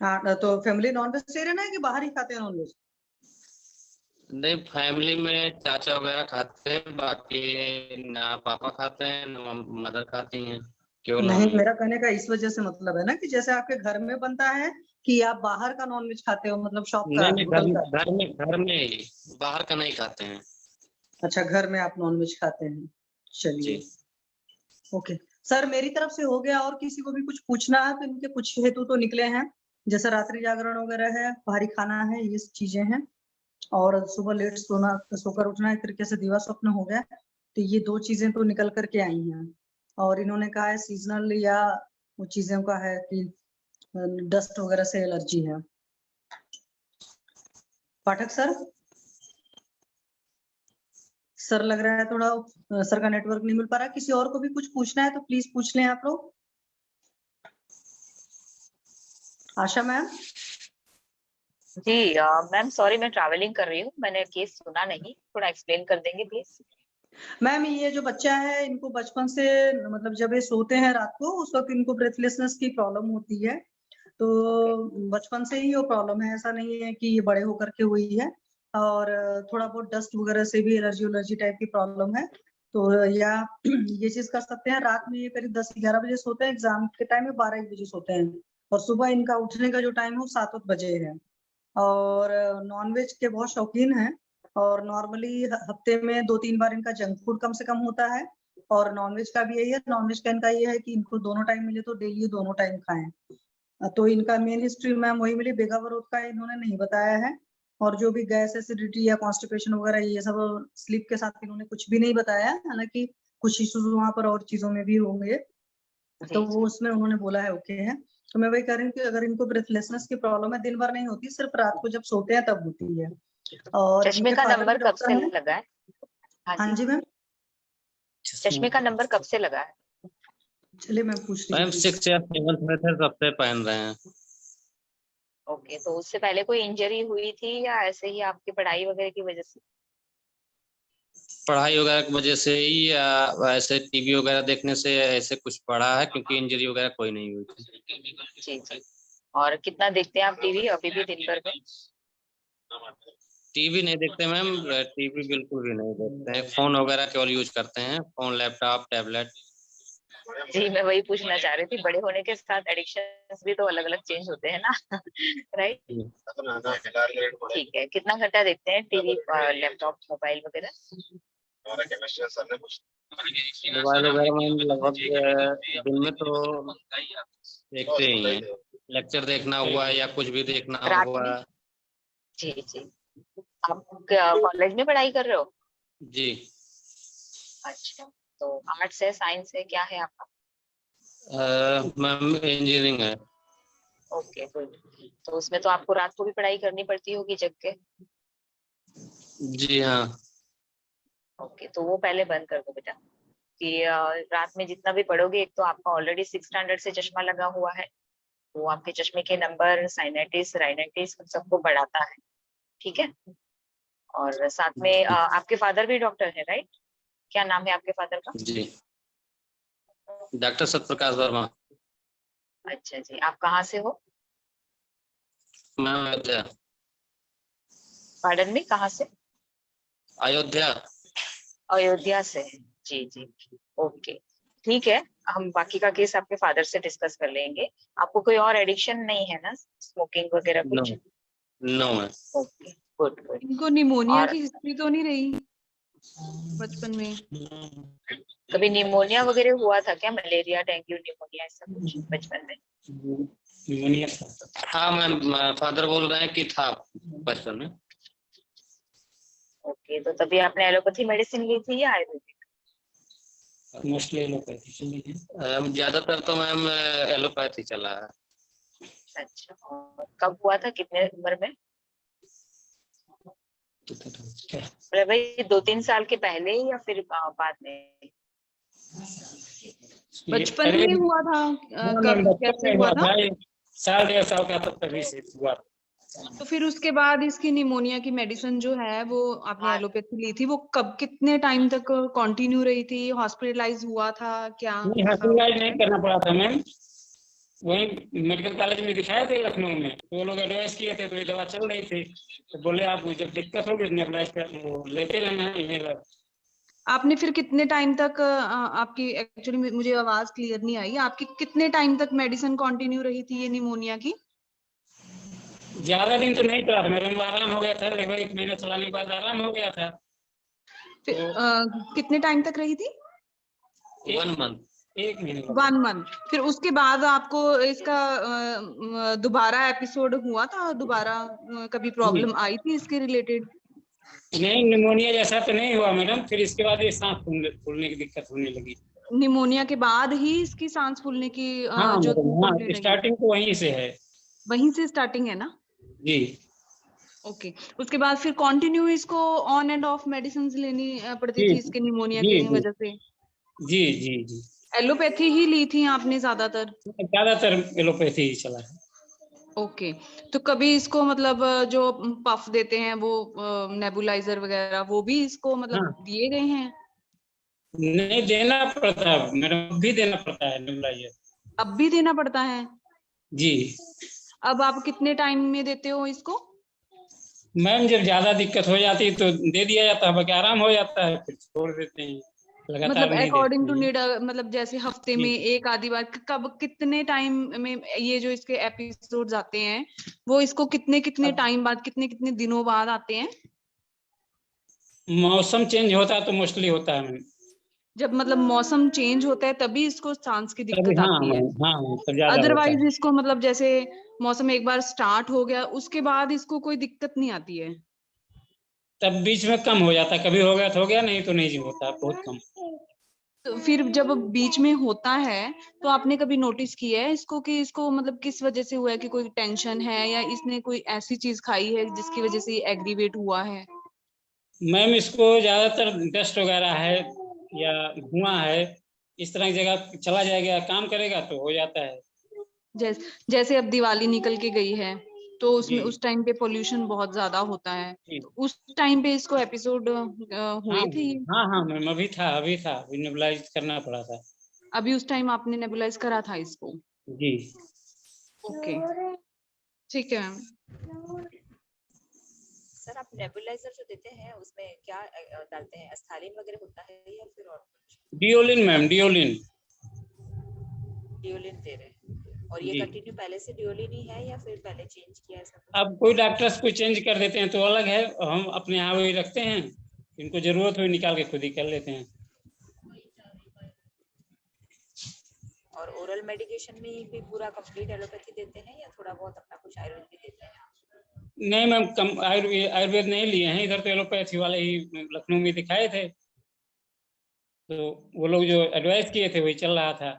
हाँ, तो फैमिली नॉन वेजिटेरियन है कि बाहर ही खाते हैं नॉनवेज? नहीं, फैमिली में चाचा वगैरह खाते हैं, बाकी ना पापा खाते हैं ना मदर खाती हैं, केवल नहीं, हम। मेरा कहने का इस वजह से मतलब है ना, कि जैसे आपके घर में बनता है कि आप बाहर का नॉनवेज खाते हो, मतलब शॉप का, नहीं, होटल का? घर में ही, बाहर का नहीं खाते हैं। अच्छा, घर में आप नॉनवेज खाते हैं, चलिए जी। ओके। सर मेरी तरफ से हो गया, और किसी को भी कुछ पूछना है तो इनके कुछ हेतु तो निकले हैं, जैसे रात्रि जागरण वगैरह है, भारी खाना है, ये चीजें हैं, और सुबह लेट सोना, सोकर उठना, एक तरीके से दिवा स्वप्न हो गया, तो ये 2 चीजें तो निकल करके आई हैं। और इन्होंने कहा है सीजनल या वो चीजों का है कि डस्ट वगैरह से एलर्जी है। पाठक सर लग रहा है थोड़ा सर का नेटवर्क नहीं मिल पा रहा। किसी और को भी कुछ पूछना है तो प्लीज पूछ लें आप लोग। आशा मैम? जी मैम सॉरी, मैं ट्रैवलिंग कर रही हूँ, मैंने केस सुना नहीं, थोड़ा एक्सप्लेन कर देंगे प्लीज? मैम ये जो बच्चा है, इनको बचपन से, मतलब जब ये सोते हैं रात को, उस वक्त इनको ब्रेथलेसनेस की प्रॉब्लम होती है, तो बचपन से ही वो प्रॉब्लम है, ऐसा नहीं है कि ये बड़े होकर के हुई है। और थोड़ा बहुत डस्ट वगैरह से भी एलर्जी टाइप की प्रॉब्लम है, तो या ये चीज कर सकते हैं, रात में ये करीब 10-11 बजे सोते हैं, एग्जाम के टाइम में 12-1 बजे सोते हैं, और सुबह इनका उठने का जो टाइम है वो 7-8 बजे है। और नॉनवेज के बहुत शौकीन हैं, और नॉर्मली हफ्ते में 2-3 बार इनका जंक फूड कम से कम होता है। और नॉनवेज का भी यही है, नॉनवेज का इनका ये है कि इनको दोनों टाइम मिले तो डेली दोनों टाइम खाएं। तो इनका मेन हिस्ट्री मैम वही मिली, बेगावरोध का इन्होंने नहीं बताया है, और जो भी गैस एसिडिटी या कॉन्स्टिपेशन वगैरह ये सब स्लीप के साथ इन्होंने कुछ भी नहीं बताया, हालांकि कुछ इश्यूज वहां पर और चीजों में भी होंगे, तो वो उसमें उन्होंने बोला है ओके है। तो मैं वही कह रही हूँ कि अगर इनको ब्रेथलेसनेस की प्रॉब्लम है, दिन भर नहीं होती, सिर्फ रात को जब सोते हैं तब होती है। और चश्मे इनके का फादर नंबर भी कब डॉक्टर से हैं। लगा है? हाँ जी मैम, चश्मे का नंबर कब से लगा है? चलिए मैं पूछ रही मैम हूँ। 6 या 7 में थे तब से पहन रहे हैं। ओके, तो उससे पहले कोई इंजरी हुई थी या ऐसे ही आपकी पढ़ाई वगैरह की वजह से? पढ़ाई वगैरह की वजह से ही, या ऐसे टीवी वगैरह देखने से ऐसे कुछ पढ़ा है, क्योंकि इंजरी वगैरह कोई नहीं हुई थी। जी जी। और कितना देखते हैं आप टीवी अभी भी दिन भर में? टीवी नहीं देखते मैम, टीवी बिल्कुल भी नहीं देखते हैं, फोन वगैरह केवल यूज करते हैं, फोन, लैपटॉप, टैबलेट। जी मैं वही पूछना चाह रही थी, बड़े होने के साथ एडिक्शन भी तो अलग अलग चेंज होते हैं ना। राइट। ठीक है, कितना घंटा देखते हैं टीवी, लैपटॉप, मोबाइल वगैरह? मोबाइल वगैरह मैम लगभग दिन में तो देखते ही हैं, लेक्चर देखना हुआ या कुछ भी देखना रात हुआ। में? जी जी। आप कॉलेज में पढ़ाई कर रहे हो? जी। अच्छा, तो आर्ट्स है, साइंस है, क्या है आपका? मैम इंजीनियरिंग है। Okay good. तो उसमें तो आपको रात को भी पढ़ाई करनी पड़ती होगी जग के? जी हाँ। ओके, तो वो पहले बंद कर दो बेटा, कि रात में जितना भी पढ़ोगे, एक तो आपका ऑलरेडी 6 स्टैंडर्ड से चश्मा लगा हुआ है, वो आपके चश्मे के नंबर, साइनेटिस, राइनाइटिस, उन सबको बढ़ाता है। ठीक है। और साथ में आपके फादर भी डॉक्टर है, राइट? क्या नाम है आपके फादर का? जी, डॉक्टर सत्यप्रकाश वर्मा। अच्छा जी, आप कहाँ से हो? मैं अयोध्या। पार्डन में, कहाँ से? अयोध्या। अयोध्या से। जी जी। ओके, ठीक है। हम बाकी का केस आपके फादर से डिस्कस कर लेंगे। आपको कोई और एडिक्शन नहीं है ना, स्मोकिंग वगैरह नो, कुछ? No ma'am. Okay good good. इनको निमोनिया और की हिस्ट्री तो नहीं रही बचपन में? कभी निमोनिया वगैरह हुआ था क्या? मलेरिया, डेंगू, निमोनिया, ऐसा कुछ बचपन में? निमोनिया था। हाँ मैम, फादर बोल रहे हैं कि था बचपन में। ओके, तो तभी आपने एलोपैथी मेडिसिन ली थी या आयुर्वेदिक? मोस्टली एलोपैथी चली है। ज्यादातर तो मैम एलोपैथी चला है। अच्छा, और कब हुआ था, कितने उम्र में? मतलब भाई 2-3 साल के पहले या फिर बाद में? बचपन में हुआ था? कब, बचपन कैसे में हुआ हुआ था? था, 1.5 साल का, तब तभी से हुआ। तो फिर उसके बाद इसकी निमोनिया की मेडिसिन जो है वो आपने हाँ। एलोपैथी ली थी, वो कब, कितने टाइम तक कंटिन्यू रही थी? हॉस्पिटलाइज हुआ था क्या? नहीं, हॉस्पिटलाइज नहीं करना पड़ा था मैम, वही मेडिकल कॉलेज में दिखाए थे लखनऊ में, तो वो लोग एडवाइस किए थे, तो ये दवा चल रही थी, तो बोले आप जब दिक्कत होगी नेबुलाइज कर, वो लेते रहना है इन्हेलर। आपने फिर कितने टाइम तक आपकी, एक्चुअली मुझे आवाज क्लियर नहीं आई, आपकी कितने टाइम तक मेडिसिन कंटिन्यू रही थी ये निमोनिया की? ज्यादा दिन तो नहीं चला था मेरे में, आराम हो गया था, लगभग 1 महीना चलाने के बाद आराम हो गया था। फिर तो कितने टाइम तक रही थी? 1 मंथ। 1 महीने 1 मंथ। फिर उसके बाद आपको इसका दोबारा एपिसोड हुआ था? दोबारा कभी प्रॉब्लम आई थी इसके रिलेटेड? नहीं, निमोनिया जैसा तो नहीं हुआ मैडम, फिर इसके बाद ये सांस फूलने की दिक्कत होने लगी। निमोनिया के बाद ही इसकी सांस फूलने की हाँ जो मैडम, हाँ, कंप्लेंट लगी, स्टार्टिंग तो वहीं से है। वहीं से स्टार्टिंग है ना? जी। ओके। उसके बाद फिर कंटिन्यू इसको ऑन एंड ऑफ मेडिसिन लेनी पड़ती जी थी इसके निमोनिया जी की जी वजह से? जी जी जी। एलोपैथी ही ली थी आपने ज्यादातर? ज्यादातर एलोपैथी ही चला है। ओके। तो कभी इसको मतलब जो पफ देते हैं वो नेबुलाइजर वगैरह, वो भी इसको मतलब हाँ, दिए गए हैं? नहीं देना पड़ता है मैडम, भी देना पड़ता है नेबुलाइजर। अब भी देना पड़ता है? जी अब आप कितने टाइम में देते हो इसको? मैम, जब ज्यादा दिक्कत हो जाती है तो दे दिया जाता है, बाकी आराम हो जाता है फिर छोड़ देते हैं, लगातार मतलब नहीं अकॉर्डिंग देते टू हैं। नीड, मतलब जैसे हफ्ते में जी, एक आधी बार, कब, कितने टाइम में ये जो इसके एपिसोड्स आते हैं वो इसको कितने कितने अब टाइम बाद, कितने कितने दिनों बाद आते हैं? मौसम चेंज होता है तो मोस्टली होता है मैम। जब मतलब मौसम चेंज होता है तभी इसको सांस की तभी दिक्कत हाँ आती है? मैम, हाँ मैम, तब ज्यादा होता अदरवाइज है। इसको मतलब जैसे मौसम एक बार स्टार्ट हो गया उसके बाद इसको कोई दिक्कत नहीं आती है? तब बीच में कम हो जाता है, कभी हो गया तो हो गया, नहीं तो नहीं होता, बहुत कम। तो फिर जब बीच में होता है तो आपने कभी नोटिस किया है इसको कि इसको मतलब किस वजह से हुआ है, कि कोई टेंशन है या इसने कोई ऐसी चीज खाई है जिसकी वजह से ये एग्रीवेट हुआ है? मैम, इसको ज्यादातर डस्ट वगैरह है या धुआं है, इस तरह की जगह चला जाएगा, काम करेगा तो हो जाता है। जैसे अब दिवाली निकल के गई है तो जी उसमें उस टाइम पे पोल्यूशन बहुत ज्यादा होता है, जी। तो उस टाइम पे इसको एपिसोड हाँ हुए थे ये? हाँ हाँ मैम, अभी था नेबुलाइज करना पड़ा था। अभी उस टाइम आपने नेबुलाइज करा था इसको? जी। ओके, ठीक है मैम। सर आप नेबुलाइजर जो देते हैं उसमें क्या डालते हैं, एस्थालिन वगैरह होता है या फिर और कुछ? डिओलिन मैम, डिओलिन। डिओलिन दे रहे हैं, और ये जी। कंटिन्यू पहले से डिओलिन ही है या फिर पहले चेंज किया है सब? अब कोई डॉक्टर्स को चेंज कर देते हैं तो अलग है, हम अपने यहाँ वही रखते हैं, इनको जरूरत हो निकाल के खुद ही कर लेते हैं। और ओरल मेडिकेशन में भी पूरा कंप्लीट एलोपैथी देते हैं या थोड़ा बहुत अपना कुछ आयुर्वेद भी देते हैं? नहीं मैम, कम आयुर्वेद नहीं लिए हैं, इधर तो एलोपैथी वाले ही लखनऊ में दिखाए थे, तो वो लोग जो एडवाइस किए थे वही चल रहा था।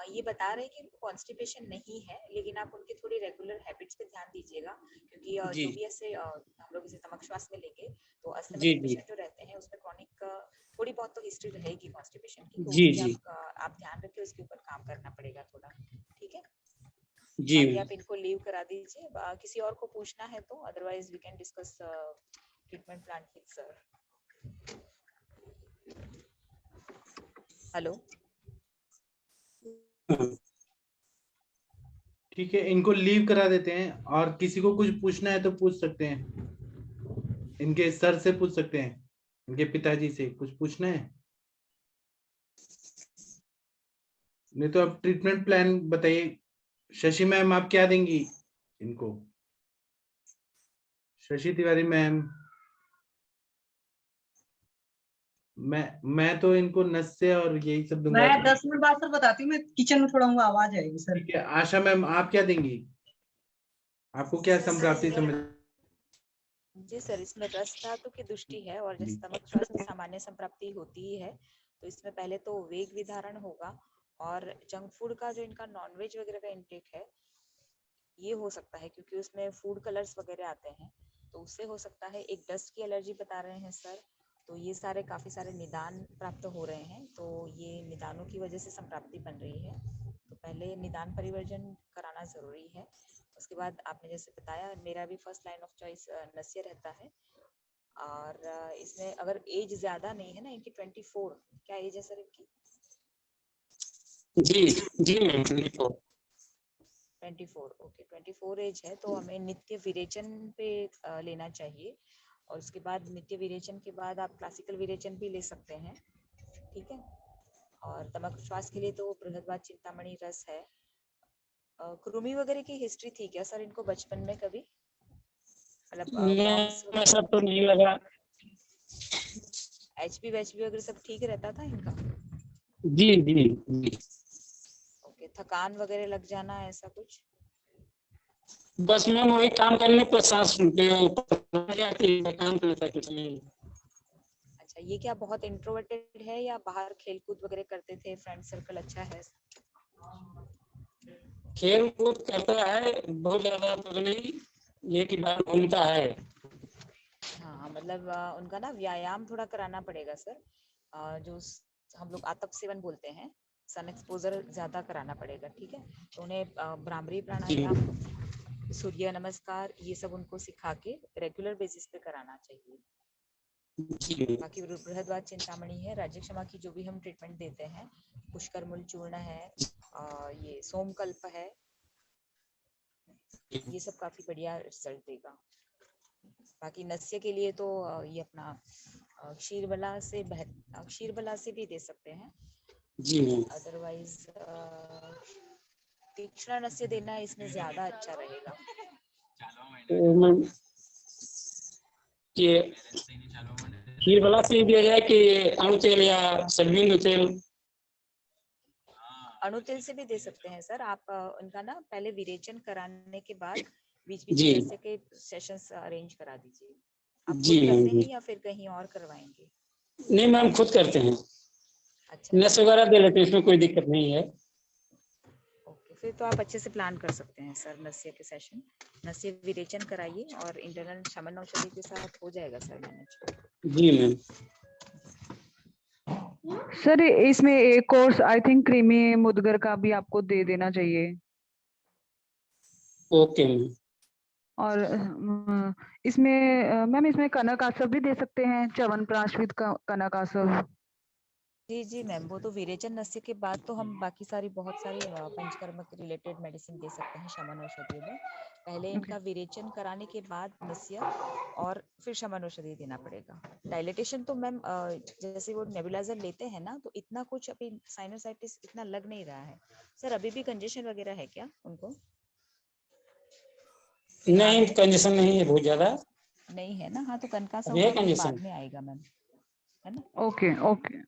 ये बता रहे हैं कि उनको कॉन्स्टिपेशन नहीं है, लेकिन आप उनकी थोड़ी रेगुलर हैबिट्स पे ध्यान दीजिएगा, क्योंकि जी। जो भी ऐसे हम लोग इसे तमक श्वास में लेंगे तो जी, अस्थमाटिक जी। पेशेंट जो रहते हैं उसमें क्रॉनिक थोड़ी बहुत तो हिस्ट्री रहेगी कॉन्स्टिपेशन की, तो जी, वो भी जी। आप ध्यान रखिए, उसके ऊपर काम करना पड़ेगा थोड़ा, ठीक है? जी बाकी आप इनको लीव करा दीजिए, किसी और को पूछना है तो, otherwise we can discuss treatment plan with sir. Hello, ठीक है, इनको लीव करा देते हैं, और किसी को कुछ पूछना है तो पूछ सकते हैं, इनके सर से पूछ सकते हैं, इनके पिताजी से कुछ पूछना है, नहीं तो आप ट्रीटमेंट प्लान बताइए। शशि मैम आप क्या देंगी इनको? शशि तिवारी मैम, मैं तो इनको नस से और यही सब दूंगा। मैं 10 मिनट बाद सर बताती हूँ, मैं किचन में थोड़ा हूँ, आवाज आएगी सर। ठीक है, आशा मैम आप क्या देंगी? आपको क्या संप्राप्ति समझ? जी सर, इसमें रस धातु की दृष्टि है, और जैसे तमक श्वास में सामान्य संप्राप्ति होती ही है, तो इसमें पहले तो वेग विधारण होगा, और जंक फूड का जो इनका नॉनवेज वगैरह का इंटेक है ये हो सकता है, क्योंकि उसमें फूड कलर्स वगैरह आते हैं, तो उससे हो सकता है। एक डस्ट की एलर्जी बता रहे हैं सर, तो ये सारे काफ़ी सारे निदान प्राप्त हो रहे हैं, तो ये निदानों की वजह से संप्राप्ति बन रही है, तो पहले निदान परिवर्जन कराना ज़रूरी है। उसके बाद आपने जैसे बताया, मेरा भी फर्स्ट लाइन ऑफ चॉइस नस्य रहता है, और इसमें अगर एज ज़्यादा नहीं है ना, इनकी 24, क्या एज है सर इनकी? जी जी मैम, 24, ओके, 24 एज है, तो हमें नित्य विरेचन पे लेना चाहिए, और उसके बाद नित्य विरेचन के बाद आप क्लासिकल विरेचन भी ले सकते हैं, ठीक है? और तमक श्वास के लिए तो बृहद्वाद चिंतामणि रस है। कृमि वगैरह की हिस्ट्री थी क्या सर इनको बचपन में कभी, मतलब ऐसा तो नहीं लगा। एचपी वगैरह सब ठीक रहता था इनका? जी जी जी। ओके, थकान वगैरह लग जाना ऐसा कुछ? बस मैम वही काम करने पर सांस जाती है, काम करता कुछ नहीं। अच्छा, ये क्या बहुत इंट्रोवर्टेड है या बाहर खेलकूद वगैरह करते थे, फ्रेंड सर्कल अच्छा है? खेल कूद करता है, बहुत ज्यादा तो नहीं, ये कि बाहर घूमता है। हाँ, मतलब उनका ना व्यायाम थोड़ा कराना पड़ेगा सर, जो हम लोग आतप सेवन बोलते हैं, सन एक्सपोजर ज्यादा कराना पड़ेगा, ठीक है? तो उन्हें भ्रामरी प्राणायाम, सूर्य नमस्कार, ये सब उनको सिखा के रेगुलर बेसिस पे कराना चाहिए। बाकी बृहद्वाद चिंतामणि है, राज्य क्षमा की जो भी हम ट्रीटमेंट देते हैं, पुष्कर मूल चूर्ण है, ये सोमकल्प है, ये सब काफी बढ़िया रिजल्ट देगा। बाकी नस्य के लिए तो ये अपना क्षीरबला से भी दे सकते हैं जी। अदरवाइज तीक्ष्ण नस्य देना इसमें ज्यादा अच्छा रहेगा। ये क्षीरबला से दिया जाए कि अणु तेल या सलबिंदु तेल? अणु तेल से भी दे सकते हैं सर आप। उनका ना पहले विरेचन कराने के बाद बीच बीच में नस्य के सेशंस अरेंज करा दीजिए। आप खुद करते हैं या फिर कहीं और करवाएंगे? नहीं मैम, खुद करते हैं। अच्छा, नस वगैरह दे लेते हैं, इसमें कोई दिक्कत नहीं है। ओके, फिर तो आप अच्छे से प्लान कर सकते हैं सर नस्य के सेशन। नस्य विरेचन कराइए और इंटरनल शमन औषधि के साथ हो जाएगा सर मैनेज। जी मैम। सर इसमें एक कोर्स आई थिंक क्रीमी मुदगर का भी आपको दे देना चाहिए। Okay ma'am. और इसमें मैम इसमें कनक आसव भी दे सकते हैं, च्यवनप्राश विद कनक आसव। जी जी मैम, वो तो विरेचन नस्य के बाद तो हम बाकी सारी बहुत सारी पंचकर्म के रिलेटेड मेडिसिन दे सकते हैं शमन औषधि में। पहले इनका विरेचन कराने के बाद नस्य और फिर शमन औषधि देना पड़ेगा। डायलिटेशन तो मैम जैसे वो नेबुलाइजर लेते हैं ना, तो इतना कुछ अभी साइनोसाइटिस इतना लग नहीं रहा है। सर अभी भी कंजेशन वगैरह है क्या उनको? नहीं, कंजेशन नहीं है बहुत ज्यादा। नहीं है ना? हाँ, तो कनकास अभी है होगा तो कंजेशन। बाद में आएगा मैम, है ना? ओके ओके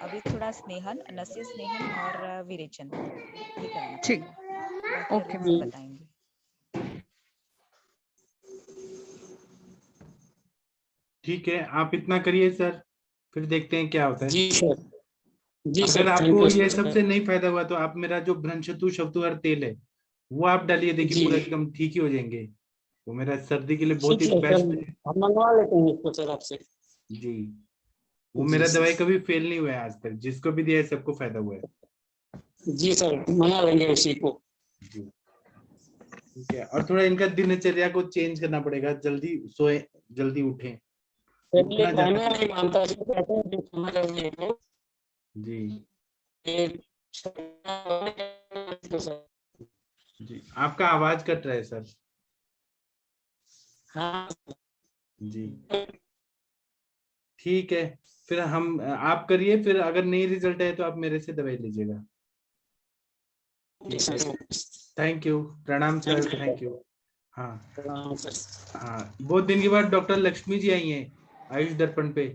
अभी थोड़ा स्नेहन, नस्य स्नेहन और विरेचन ये कराना ठीक, पड़ेगा। बाकी ओके अभी मैम। बताएंगे। ठीक है, आप इतना करिए सर, फिर देखते हैं क्या होता है। जी सर, जी अगर सर, थैंक आपको यू ये सर। सबसे नहीं फायदा हुआ तो आप मेरा जो भ्रंशतु शब्दुहर तेल है वो आप डालिए, देखिए जी पूरा एकदम ठीक ही हो जाएंगे। वो मेरा सर्दी के लिए बहुत ठीक ही है सर, बेस्ट है। हम मंगवा लेते हैं इसको सर आपसे। जी, वो जी मेरा सर, दवाई कभी फेल नहीं हुआ है आज तक, जिसको भी दिया है सबको फायदा हुआ है। जी सर, मंगा लेंगे उसी को। जी ठीक है, और थोड़ा इनका दिनचर्या को चेंज करना पड़ेगा, जल्दी सोए जल्दी उठें, सर ये उठना कहना ज्यादा। नहीं मानता, इसको कहते हैं कि समझ रहे हैं जी ये सर। जी, आपका आवाज कट रहा है सर। हाँ जी ठीक है, फिर हम आप करिए, फिर अगर नहीं रिजल्ट है तो आप मेरे से दवाई लीजिएगा। जी ठीक है, सर, थैंक यू, प्रणाम thank sir, you thank you. हाँ सर। हाँ, बहुत दिन के बाद डॉक्टर लक्ष्मी जी आई हैं आयुष दर्पण पे।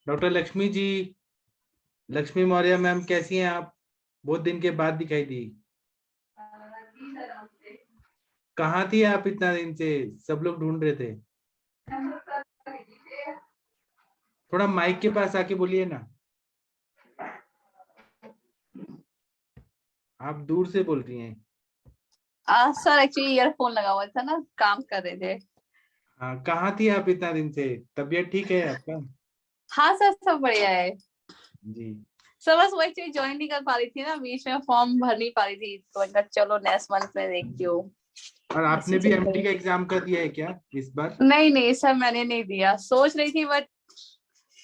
डॉक्टर लक्ष्मी जी, लक्ष्मी मौर्य मैम, कैसी हैं आप? बहुत दिन के बाद दिखाई दी। कहाँ थी आप इतना दिन से? सब लोग ढूंढ रहे थे। थोड़ा माइक के पास आके बोलिए ना, आप दूर से बोल रही हैं। सर एक्चुअली ईयरफोन लगा हुआ था ना, काम कर रहे थे। हाँ, कहाँ थी आप इतना दिन से? तबीयत ठीक है आपका? हाँ सर, सब बढ़िया है। जी सर बस वो एक्चुअली ज्वाइन नहीं कर पा रही थी ना, बीच में फॉर्म भर नहीं पा रही थी, तो मैंने कहा चलो नेक्स्ट मंथ में देखती हूँ। और आपने इसी भी चक्कर एमडी में। का एग्जाम का दिया है क्या इस बार? नहीं सर, मैंने नहीं दिया, सोच रही थी बट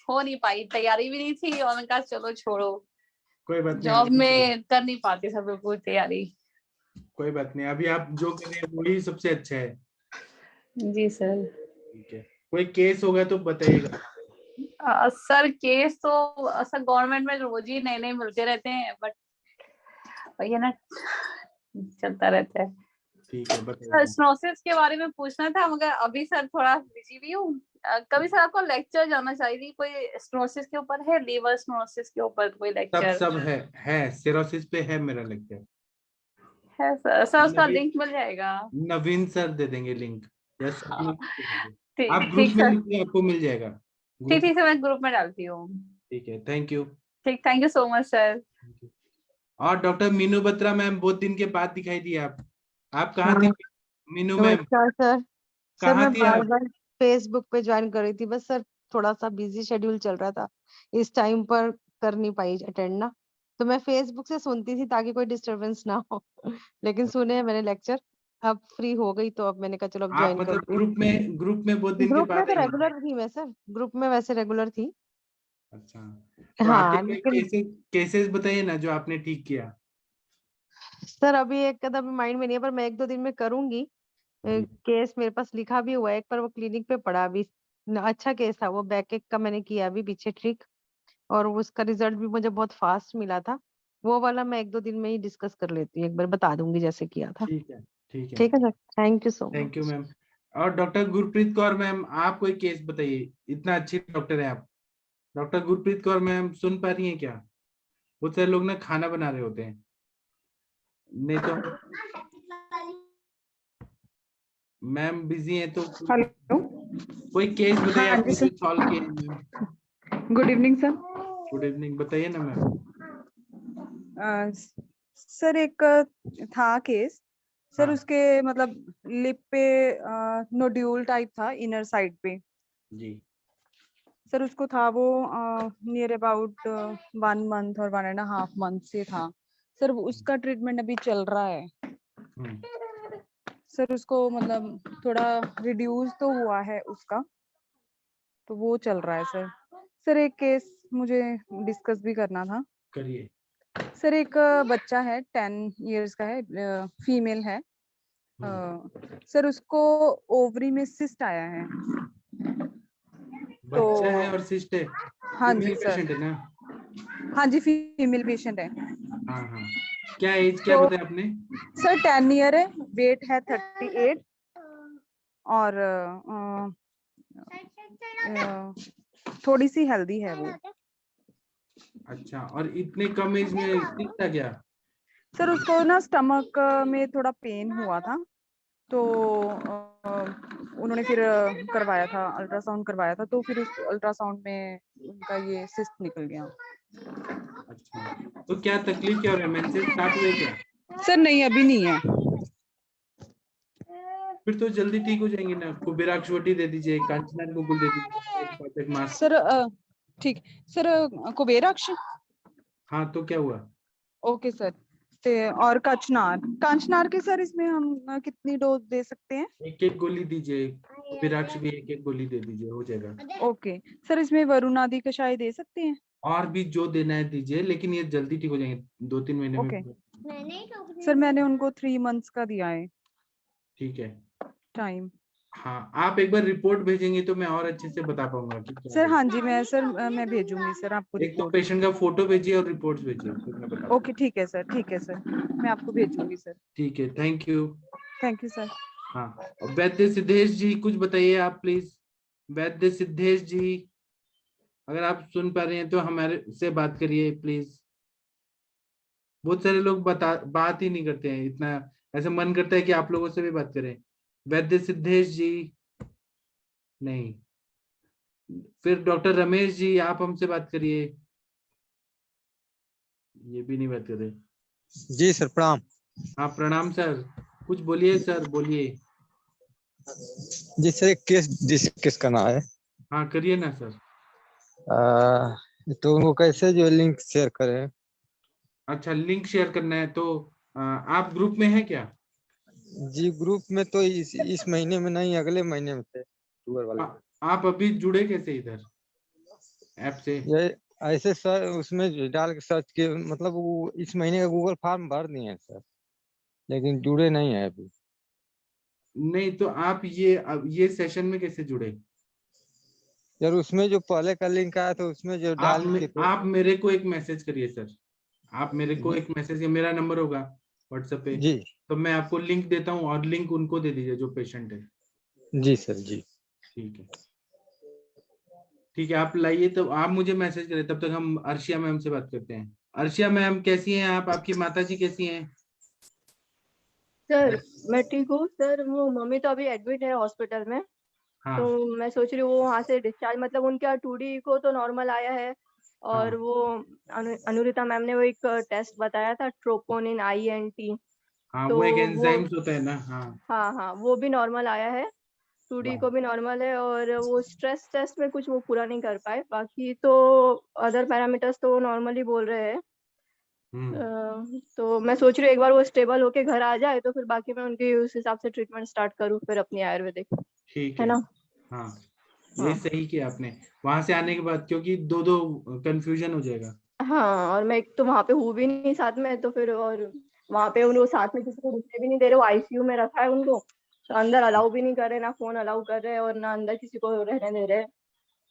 हो नहीं पाई, तैयारी भी नहीं थी और मैंने कहा चलो छोड़ो, कोई बात नहीं, जॉब अभी में कर नहीं पाती सर बिल्कुल तैयारी। कोई बात नहीं, अभी आप जो कर रहे हैं वही सबसे अच्छा है। जी सर। ठीक है, कोई केस होगा तो बताइएगा। सर केस तो सर गवर्नमेंट में रोज ही नए नए मिलते रहते हैं, बट वही है ना, चलता रहता है। ठीक है, सर बताइए। स्नोसिस के बारे में पूछना था, मगर अभी सर थोड़ा बिजी भी हूँ। कभी सर आपको लेक्चर जाना चाहिए, कोई स्नोसिस के ऊपर है, लीवर स्नोसिस के ऊपर कोई सब लेक्चर सब है सिरोसिस पे है मेरा लेक्चर। है सर उसका नवीन लिंक मिल जाएगा? नवीन सर दे देंगे लिंक, या स्वप्ना हाँ, दे देंगे। ठीक आप ग्रुप ठीक में सर। लिखिए, आपको मिल जाएगा ठीक ग्रुप। ठीक सर, मैं ग्रुप में डालती हूँ। ठीक है, थैंक यू। ठीक, thank you so much sir. और डॉक्टर मीनू बत्रा मैम, बहुत दिन के बाद दिखाई दी आप कहाँ थी? हाँ, मीनू मैम, नमस्कार सर। सर कहाँ मैं थी बार आप? बार फेसबुक पे ज्वाइन कर रही थी, बस सर थोड़ा सा बिजी शेड्यूल चल रहा था, इस टाइम पर कर नहीं पाई अटेंड ना। तो मैं फेसबुक से सुनती थी ताकि कोई डिस्टरबेंस ना हो लेकिन सुने हैं मैंने लेक्चर, अब फ्री हो गई तो अब मैंने कहा चलो अब आप ज्वाइन मतलब करती हूँ। ग्रुप में बहुत दिन के ग्रुप में बाद तो आई हैं। रेगुलर थी मैं सर, ग्रुप में वैसे रेगुलर थी। अच्छा, तो आपके हाँ कोई लेकिन केसेस बताइए ना जो आपने ठीक किया। सर अभी एक कदम माइंड में नहीं है, पर मैं एक दो दिन में करूंगी। जी केस मेरे पास लिखा भी हुआ है, एक पर वो क्लिनिक पे पड़ा अभी। अच्छा केस था वो, बैक एक का मैंने किया अभी पीछे ठीक, और उसका रिजल्ट भी मुझे बहुत फास्ट मिला था। वो वाला मैं एक दो दिन में ही डिस्कस कर लेती हूँ, एक बार बता दूंगी जैसे किया था। ठीक है, ठीक है, ठीक है sir, thank you so thank you much. Ma'am. और डॉक्टर गुरप्रीत कौर मैम, आप कोई केस बताइए, इतना अच्छी डॉक्टर है आप। डॉक्टर गुरप्रीत कौर मैम, सुन पा रही हैं क्या? बहुत सारे लोग ना खाना बना रहे होते हैं, नहीं तो मैम बिजी हैं तो हेलो। कोई केस बताइए हाँ जी आपने सर। जो सॉल्व किए हैं ma'am. Good evening sir. Good evening, बताइए ना मैम। सर एक था केस सर, हाँ उसके मतलब लिप पे नोड्यूल टाइप था इनर साइड पे। जी सर उसको था वो नियर अबाउट 1 मंथ और 1.5 मंथ से था सर। उसका ट्रीटमेंट अभी चल रहा है हम्म, सर। उसको मतलब थोड़ा रिड्यूस तो हुआ है उसका, तो वो चल रहा है सर। सर एक केस मुझे डिस्कस भी करना था। करिए। सर एक बच्चा है 10 इयर्स का है, फीमेल है। सर उसको ओवरी में सिस्ट आया है। बच्चा है और सिस्ट है। हाँ जी फीमेल सर। पेशेंट है ना? हाँ जी फीमेल पेशेंट है। हाँ हाँ, क्या एज क्या तो बताया आपने? सर 10 ईयर है, वेट है 38 और थोड़ी सी हेल्दी है वो। अच्छा, और इतने कम एज में सिस्ट आ गया? सर उसको ना स्टमक में थोड़ा पेन हुआ था, तो उन्होंने फिर करवाया था, अल्ट्रासाउंड करवाया था, तो फिर उस अल्ट्रासाउंड में उनका ये सिस्ट निकल गया। अच्छा, तो क्या तकलीफ क्या हो रहा है? मेंसेस स्टार्ट हुए क्या? सर नहीं, अभी नहीं है। फिर तो जल्दी ठीक हो जाएंगे ना। कुबेराक्ष वटी दे दीजिए, कांचनार गुगुल दे दीजिए, एक पाचक मास। सर ठीक सर, कुबेराक्ष। हाँ, तो क्या हुआ? Okay sir. और कांचनार के सर इसमें हम कितनी डोज दे सकते हैं? एक एक गोली दीजिए, कुबेराक्ष भी एक एक गोली दे दीजिए, हो जाएगा। ओके सर, इसमें वरुण आदि कषाय दे सकते हैं? और भी जो देना है दीजिए, लेकिन ये जल्दी ठीक हो जाएंगे, 2-3 महीने ओके में। सर, मैंने उनको 3 मंथ्स का दिया है ठीक है। टाइम। हाँ, आप एक बार रिपोर्ट भेजेंगे तो मैं और अच्छे से बता पाऊंगा कि क्या सर है। हाँ जी, मैं भेजूंगी सर आपको एक तो रिपोर्ट। पेशेंट का फोटो भेजिए और रिपोर्ट्स भेजिए, फिर मैं बता ओके ठीक है सर, ठीक है सर, मैं आपको भेजूंगी सर। ठीक है, thank you. Thank you sir. हाँ, वैद्य सिद्धेश जी कुछ बताइए आप प्लीज। वैद्य सिद्धेश जी, अगर आप सुन पा रहे हैं तो हमारे से बात करिए प्लीज। बहुत सारे लोग बात ही नहीं करते हैं, इतना ऐसा मन करता है कि आप लोगों से भी बात करें। वैद्य सिद्धेश जी नहीं, फिर डॉक्टर रमेश जी आप हमसे बात करिए। ये भी नहीं बात कर रहे। जी सर, प्रणाम। हाँ प्रणाम सर, कुछ बोलिए सर, बोलिए। जी सर, एक केस डिस्कस करना है। हाँ करिए ना सर। तो उनको कैसे जो लिंक शेयर करें? अच्छा, लिंक शेयर करना है तो आप ग्रुप में हैं क्या? जी ग्रुप में तो इस महीने में नहीं, अगले महीने में थे वाले। आप अभी जुड़े कैसे इधर ऐप से? ये ऐसे सर उसमें डाल के सर्च किए, मतलब वो इस महीने का गूगल फॉर्म भर दिए हैं सर, लेकिन जुड़े नहीं है अभी। नहीं तो आप ये सेशन में कैसे जुड़े? यार उसमें जो पहले का लिंक आया था उसमें जो डाल के आप मेरे को एक मैसेज करिए सर। आप मेरे को एक मैसेज, मेरा नंबर होगा व्हाट्सएप पे जी, तो मैं आपको लिंक देता हूँ और लिंक उनको दे दीजिए जो पेशेंट है। जी सर जी। ठीक है, ठीक है, आप लाइए, तो आप मुझे मैसेज करें, तब तक हम अर्शिया मैम से बात करते हैं। अर्शिया मैम कैसी हैं आप? आपकी माता जी कैसी हैं? सर मैं ठीक हूँ सर। वो मम्मी तो अभी एडमिट है हॉस्पिटल में। हाँ। तो मैं सोच रही हूँ वो वहाँ से डिस्चार्ज, मतलब उनका 2D को तो नॉर्मल आया है और हाँ। वो अनुरिता मैम ने वो एक टेस्ट बताया था, ट्रोपोनिन INT। हाँ, तो वो एक वो एंजाइम्स होता है ना। हाँ हाँ वो भी नॉर्मल आया है, 2D को भी नॉर्मल है, और वो स्ट्रेस टेस्ट में कुछ वो पूरा नहीं कर पाए, बाकी तो अदर पैरामीटर्स तो वो नॉर्मली बोल रहे हैं। तो मैं सोच रही हूँ एक बार वो स्टेबल होके घर आ जाए तो फिर बाकी मैं उनके उस हिसाब से ट्रीटमेंट स्टार्ट करूँ फिर अपनी आयुर्वेदिक। ठीक है है ना? हाँ, ये सही किया आपने वहां से आने के बाद, क्योंकि दो कंफ्यूजन हो जाएगा। हाँ, और मैं एक तो वहां पे हूँ भी नहीं साथ में, तो फिर और वहां पे उनको साथ में किसी को रुकने भी नहीं दे रहे, वो ICU में रखा है उनको, तो अंदर अलाउ भी नहीं कर रहे, ना फोन अलाउ कर रहे और ना अंदर किसी को रहने दे रहे।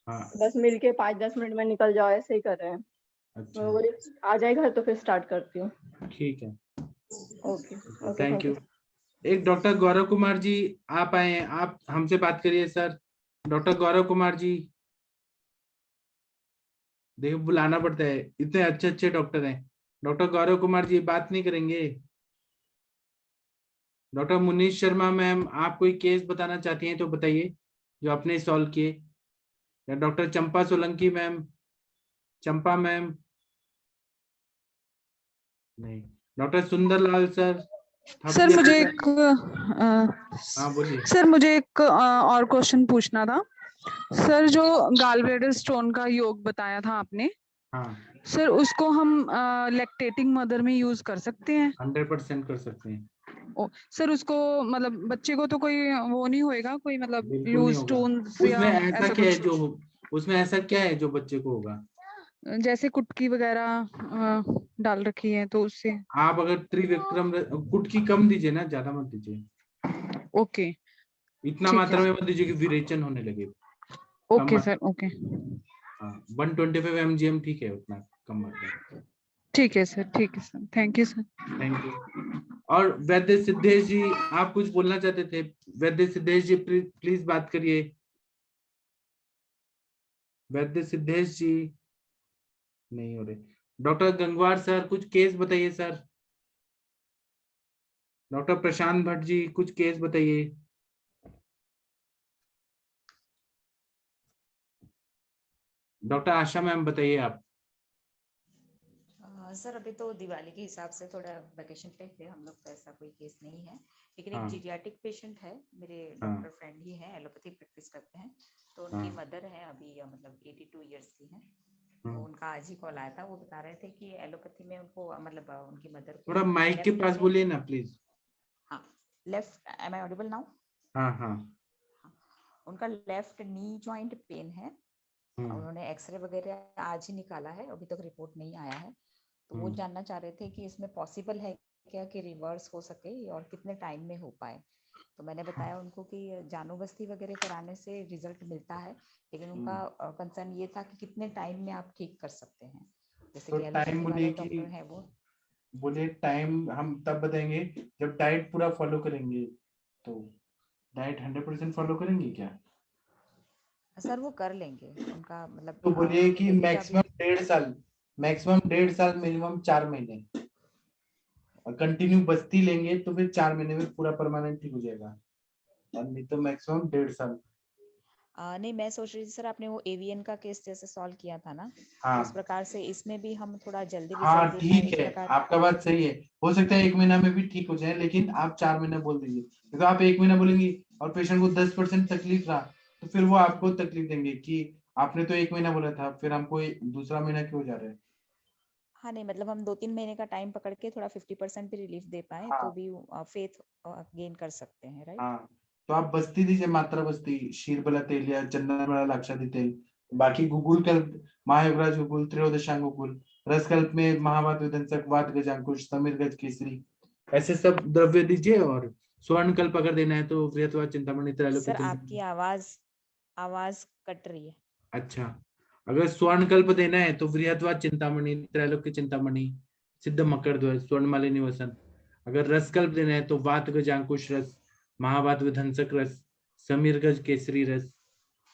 हाँ। बस मिलके 5-10 मिनट में निकल जाओ, ऐसे ही कर रहे हैं। अच्छा। आ जाए घर तो फिर स्टार्ट करती हूँ। ठीक है, ओके ओके, थैंक यू। एक डॉक्टर गौरव कुमार जी आप आए हैं, आप हमसे बात करिए सर। डॉक्टर गौरव कुमार जी, देखो बुलाना पड़ता है, इतने अच्छे अच्छे डॉक्टर हैं। डॉक्टर गौरव कुमार जी बात नहीं करेंगे? डॉक्टर मुनीश शर्मा मैम, आप कोई केस बताना चाहती हैं तो बताइए जो आपने सॉल्व किए। या doctor Champa Solanki ma'am, Champa ma'am नहीं। Doctor Sundarlal sir. सर मुझे एक हाँ बोलिए सर, मुझे एक और क्वेश्चन पूछना था सर। जो गालब्लैडर स्टोन का योग बताया था आपने, हाँ सर उसको हम लैक्टेटिंग मदर में यूज कर सकते हैं? 100% कर सकते हैं। सर उसको मतलब बच्चे को तो कोई वो नहीं होएगा, कोई मतलब बिल्कुल नहीं लूज होगा। स्टोन्स या उसमें ऐसा ऐसा क्या है कुछ? जो, उसमें ऐसा क्या है जो बच्चे को होगा? जैसे कुटकी वगैरह डाल रखी है तो उससे। आप अगर त्रिविक्रम कुटकी कम दीजिए ना, ज्यादा मत दीजिए। ओके इतना ठीक मात्रा है में मत दीजिए कि विरेचन होने लगे। ओके सर ओके हाँ 125 mgm ठीक है, उतना कम मात्रा। ठीक है sir thank you sir. Thank you. और वैद्य सिद्धेश जी, आप कुछ बोलना चाहते थे? वैद्य सिद्धेश जी प्लीज बात करिए। वैद्य सिद्धेश जी नहीं हो रहे। डॉक्टर गंगवार सर कुछ केस बताइए सर। डॉक्टर प्रशांत भट्ट जी कुछ केस बताइए। डॉक्टर आशा मैम बताइए आप। सर अभी तो दिवाली के हिसाब से थोड़ा वेकेशन पे थे हम लोग, तो ऐसा कोई केस नहीं है, लेकिन एक हाँ जीरियाटिक पेशेंट है, मेरे हाँ डॉक्टर फ्रेंड ही है, एलोपैथी प्रैक्टिस करते हैं, तो उनकी हाँ मदर है अभी मतलब 82 इयर्स की है। तो हाँ। उनका आज ही कॉल आया था, वो बता रहे थे कि एलोपैथी में उनको मतलब उनकी मदर को थोड़ा माइक के लेफ्ट पास में, बोलिए ना प्लीज। हाँ left, am I audible now? हाँ हाँ उनका लेफ्ट नी जॉइंट पेन है, उन्होंने एक्सरे वगैरह आज ही निकाला है, अभी तक रिपोर्ट नहीं आया है, तो वो जानना चाह रहे थे कि इसमें पॉसिबल है क्या कि रिवर्स हो सके और कितने टाइम में हो पाए। तो मैंने बताया उनको कि जानू-बस्ती वगैरह कराने से रिजल्ट मिलता है, लेकिन उनका कंसर्न ये था कि कितने टाइम में आप ठीक कर सकते हैं, जैसे तो कि टाइम एलोपैथी बोलिए वाले कि डॉक्टर हैं वो। बोलिए टाइम हम तब बताएंगे जब डाइट पूरा फॉलो करेंगे। तो डाइट 100% फॉलो करेंगे क्या? सर वो कर लेंगे, उनका मतलब तो बोलिए कि बेबी का मैक्सिमम भी 1.5 साल, मैक्सिमम 1.5 साल, मिनिमम 4 महीने। और कंटिन्यू बस्ती लेंगे तो फिर 4 महीने में पूरा परमानेंट ठीक हो जाएगा, और नहीं तो मैक्सिमम 1.5 साल। नहीं मैं सोच रही थी सर, आपने वो एवीएन का केस जैसे सॉल्व किया था ना, हाँ तो उस प्रकार से इसमें भी हम थोड़ा जल्दी हाँ रिजल्ट दे पाए ठीक इस है, प्रकार। आपका बात सही है। हो सकता है 1 महीना में भी ठीक हो जाए, लेकिन आप 4 महीना बोल दीजिए, क्योंकि आप 1 महीना बोलेंगे और पेशेंट को 10% तकलीफ रहा, तो फिर वो आपको तकलीफ देंगे कि आपने तो 1 महीना बोला था, फिर हमको दूसरा महीना क्यों जा रहा है। हाँ नहीं मतलब हम 2-3 महीने का टाइम पकड़ के थोड़ा 50% भी रिलीफ दे पाए तो हाँ भी फेथ गेन कर सकते हैं, राइट? हाँ, तो आप बस्ती दीजिए, मात्रा बस्ती, शीरबला तेल या चंदनबला लाक्षादी तेल। बाकी गुगुल कल्प, महायोगराज गुगुल, त्रयोदशांग गुगुल, रसकल्प में महावात विध्वंसक, वात गजांकुश, समीर गज केसरी, ऐसे सब द्रव्य दीजिए। और स्वर्ण कल्प अगर देना है तो वृहत्वा चिंतामणि, त्रैलोक्य सर आपकी चिंतामणि। आवाज कट रही है। अच्छा, अगर स्वर्ण कल्प देना है तो वृहत्वा चिंतामणि, त्रैलोक्य चिंतामणि, सिद्ध मकर ध्वज, स्वर्णमालिनी वसन। अगर रस कल्प देना है तो वात गजांकुश रस, महावात विध्वंसक रस, समीर गज केसरी रस,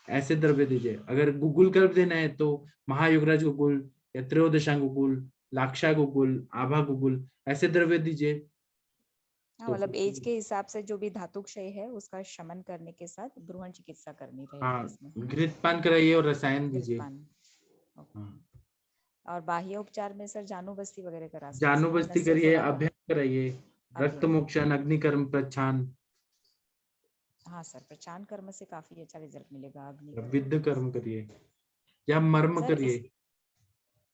ऐसे द्रव्य दीजिए। अगर गुगुल कल्प देना है तो महायुगराज गुगुल या त्रयोदशांग गुगुल, लाक्षा गुगुल, आभा गुगुल, ऐसे द्रव्य दीजिए। हाँ तो मतलब एज के हिसाब से जो भी धातु क्षय है उसका शमन करने के साथ भ्रूण चिकित्सा करनी रहेगी हाँ, इसमें। घृतपान कराइए और रसायन दीजिए। घृतपान, हाँ, और बाह्य उपचार में सर जानू बस्ती वगैरह करा सकते जानु हैं, बस्ती नस्य करिए, थोड़ा अभ्यास कराइए, रक्त अभियान। मोक्षण, अग्निकर्म, प्रच्छान, हाँ सर प्रचान कर्म से काफी अच्छा रिजल्ट मिलेगा, अग्नि कर्म। विद्ध कर्म करिए या मर्म सर करिए। इस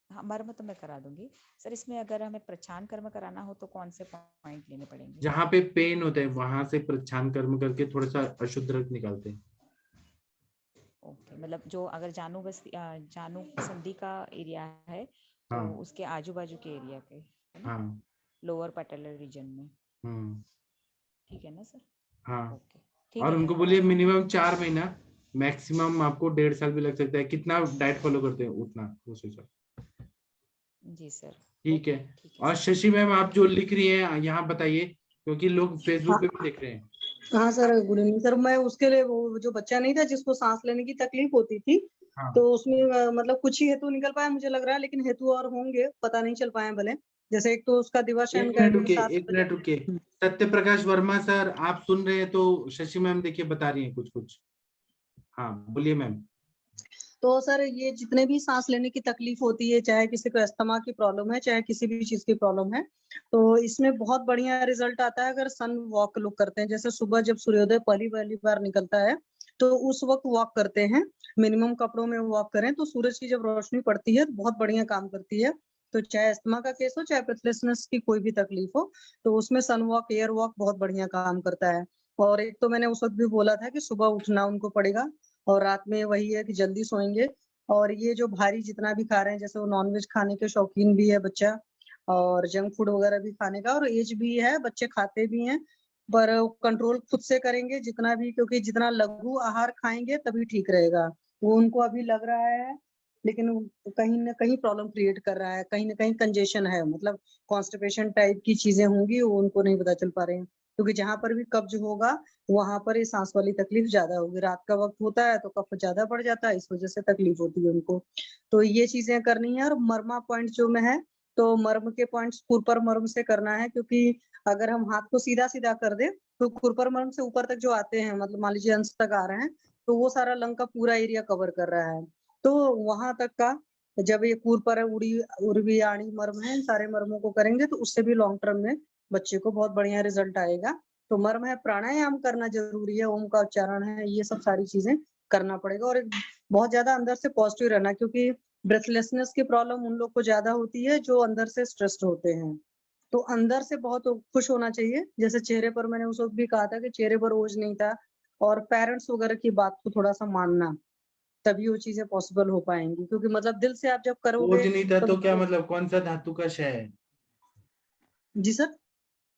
हाँ मर्म तो मैं करा दूंगी सर, इसमें अगर हमें प्रचान कर्म कराना हो तो कौन से पॉइंट लेने पड़ेंगे? जहाँ पे पेन होता है वहां से प्रच्छान कर्म करके थोड़ा सा अशुद्ध रक्त निकालते हैं। ओके मतलब जो अगर जानू बस्ती जानू संधि का एरिया है तो हाँ उसके आजू बाजू के एरिया के, है ना, हाँ लोअर पैटेलर रीजन में, ठीक है ना सर? हाँ। ओके ठीक और है, उनको मैं करा बोलिए दूंगी। मिनिमम 4 महीना, मैक्सिमम आपको 1.5 साल भी लग सकता है। कितना डाइट फॉलो करते हैं उतना उस हिसाब। जी सर। ठीक है। ठीक और सर। शशि मैम आप जो लिख रही हैं यहाँ बताइए, क्योंकि लोग फेसबुक हाँ पे भी देख रहे हैं। हाँ सर गुड इवनिंग सर। मैं उसके लिए वो जो बच्चा नहीं था जिसको सांस लेने की तकलीफ होती थी, हाँ तो उसमें मतलब कुछ ही हेतु निकल पाया मुझे लग रहा है, लेकिन हेतु और होंगे, पता नहीं चल पाए भले। जैसे एक तो उसका दिवाशयन का एडमिट एक मिनट रुके। सत्य प्रकाश वर्मा सर आप सुन रहे हैं? तो शशि मैम देखिए बता रही हैं कुछ कुछ। हाँ बोलिए मैम। तो सर ये जितने भी सांस लेने की तकलीफ होती है, चाहे किसी को अस्थमा की प्रॉब्लम है, चाहे किसी भी चीज की प्रॉब्लम है, तो इसमें बहुत बढ़िया रिजल्ट आता है अगर सन वॉक लोग करते हैं। जैसे सुबह जब सूर्योदय पहली बार निकलता है तो उस वक्त वॉक करते हैं, मिनिमम कपड़ों में वॉक करें तो सूरज की जब रोशनी पड़ती है तो बहुत बढ़िया काम करती है। तो चाहे अस्थमा का केस हो, चाहे ब्रेथलेसनेस की कोई भी तकलीफ हो, तो उसमें सन वॉक, एयर वॉक बहुत बढ़िया काम करता है। और एक तो मैंने उस वक्त भी बोला था कि सुबह उठना उनको पड़ेगा, और रात में वही है कि जल्दी सोएंगे, और ये जो भारी जितना भी खा रहे हैं, जैसे वो नॉनवेज खाने के शौकीन भी है बच्चा, और जंक फूड वगैरह भी खाने का, और एज भी है, बच्चे खाते भी हैं, पर कंट्रोल खुद से करेंगे जितना भी, क्योंकि जितना लघु आहार खाएंगे तभी ठीक रहेगा। वो उनको अभी लग रहा है, लेकिन कहीं ना कहीं प्रॉब्लम क्रिएट कर रहा है, कहीं ना कहीं कंजेशन है, मतलब कॉन्स्टिपेशन टाइप की चीजें होंगी, वो उनको नहीं पता चल पा रहे हैं। क्योंकि जहां पर भी कब्ज होगा वहां पर ये सांस वाली तकलीफ ज्यादा होगी। रात का वक्त होता है तो कफ ज्यादा बढ़ जाता है, इस वजह से तकलीफ होती है उनको। तो ये चीजें करनी है। और मर्मा पॉइंट जो में है, तो मर्म के पॉइंट्स खुरपर मर्म से करना है, क्योंकि अगर हम हाथ को सीधा सीधा कर दे तो खुरपर मर्म से ऊपर तक जो आते हैं, मतलब मान लीजिए अंश तक आ रहे हैं, तो वो सारा लंग का पूरा एरिया कवर कर रहा है। तो वहां तक का जब ये खुरपर उड़ी उर्वी आणी मर्म है, इन सारे मर्मों को करेंगे तो उससे भी लॉन्ग टर्म में बच्चे को बहुत बढ़िया रिजल्ट आएगा। तो मर्म है, प्राणायाम करना जरूरी है, ओम का उच्चारण है, ये सब सारी चीजें करना पड़ेगा। और एक बहुत ज्यादा अंदर से पॉजिटिव रहना, क्योंकि ब्रेथलेसनेस की प्रॉब्लम उन लोग को ज्यादा होती है जो अंदर से स्ट्रेस्ड होते हैं। तो अंदर से बहुत खुश होना चाहिए। जैसे चेहरे पर, मैंने उस वक्त भी कहा था कि चेहरे पर ओज नहीं था, और पेरेंट्स वगैरह की बात को थोड़ा सा मानना, तभी वो चीजें पॉसिबल हो पाएंगी। क्योंकि मतलब दिल से आप जब ओज करोगे नहीं था तो क्या मतलब, कौन सा धातु का क्षय है? जी सर,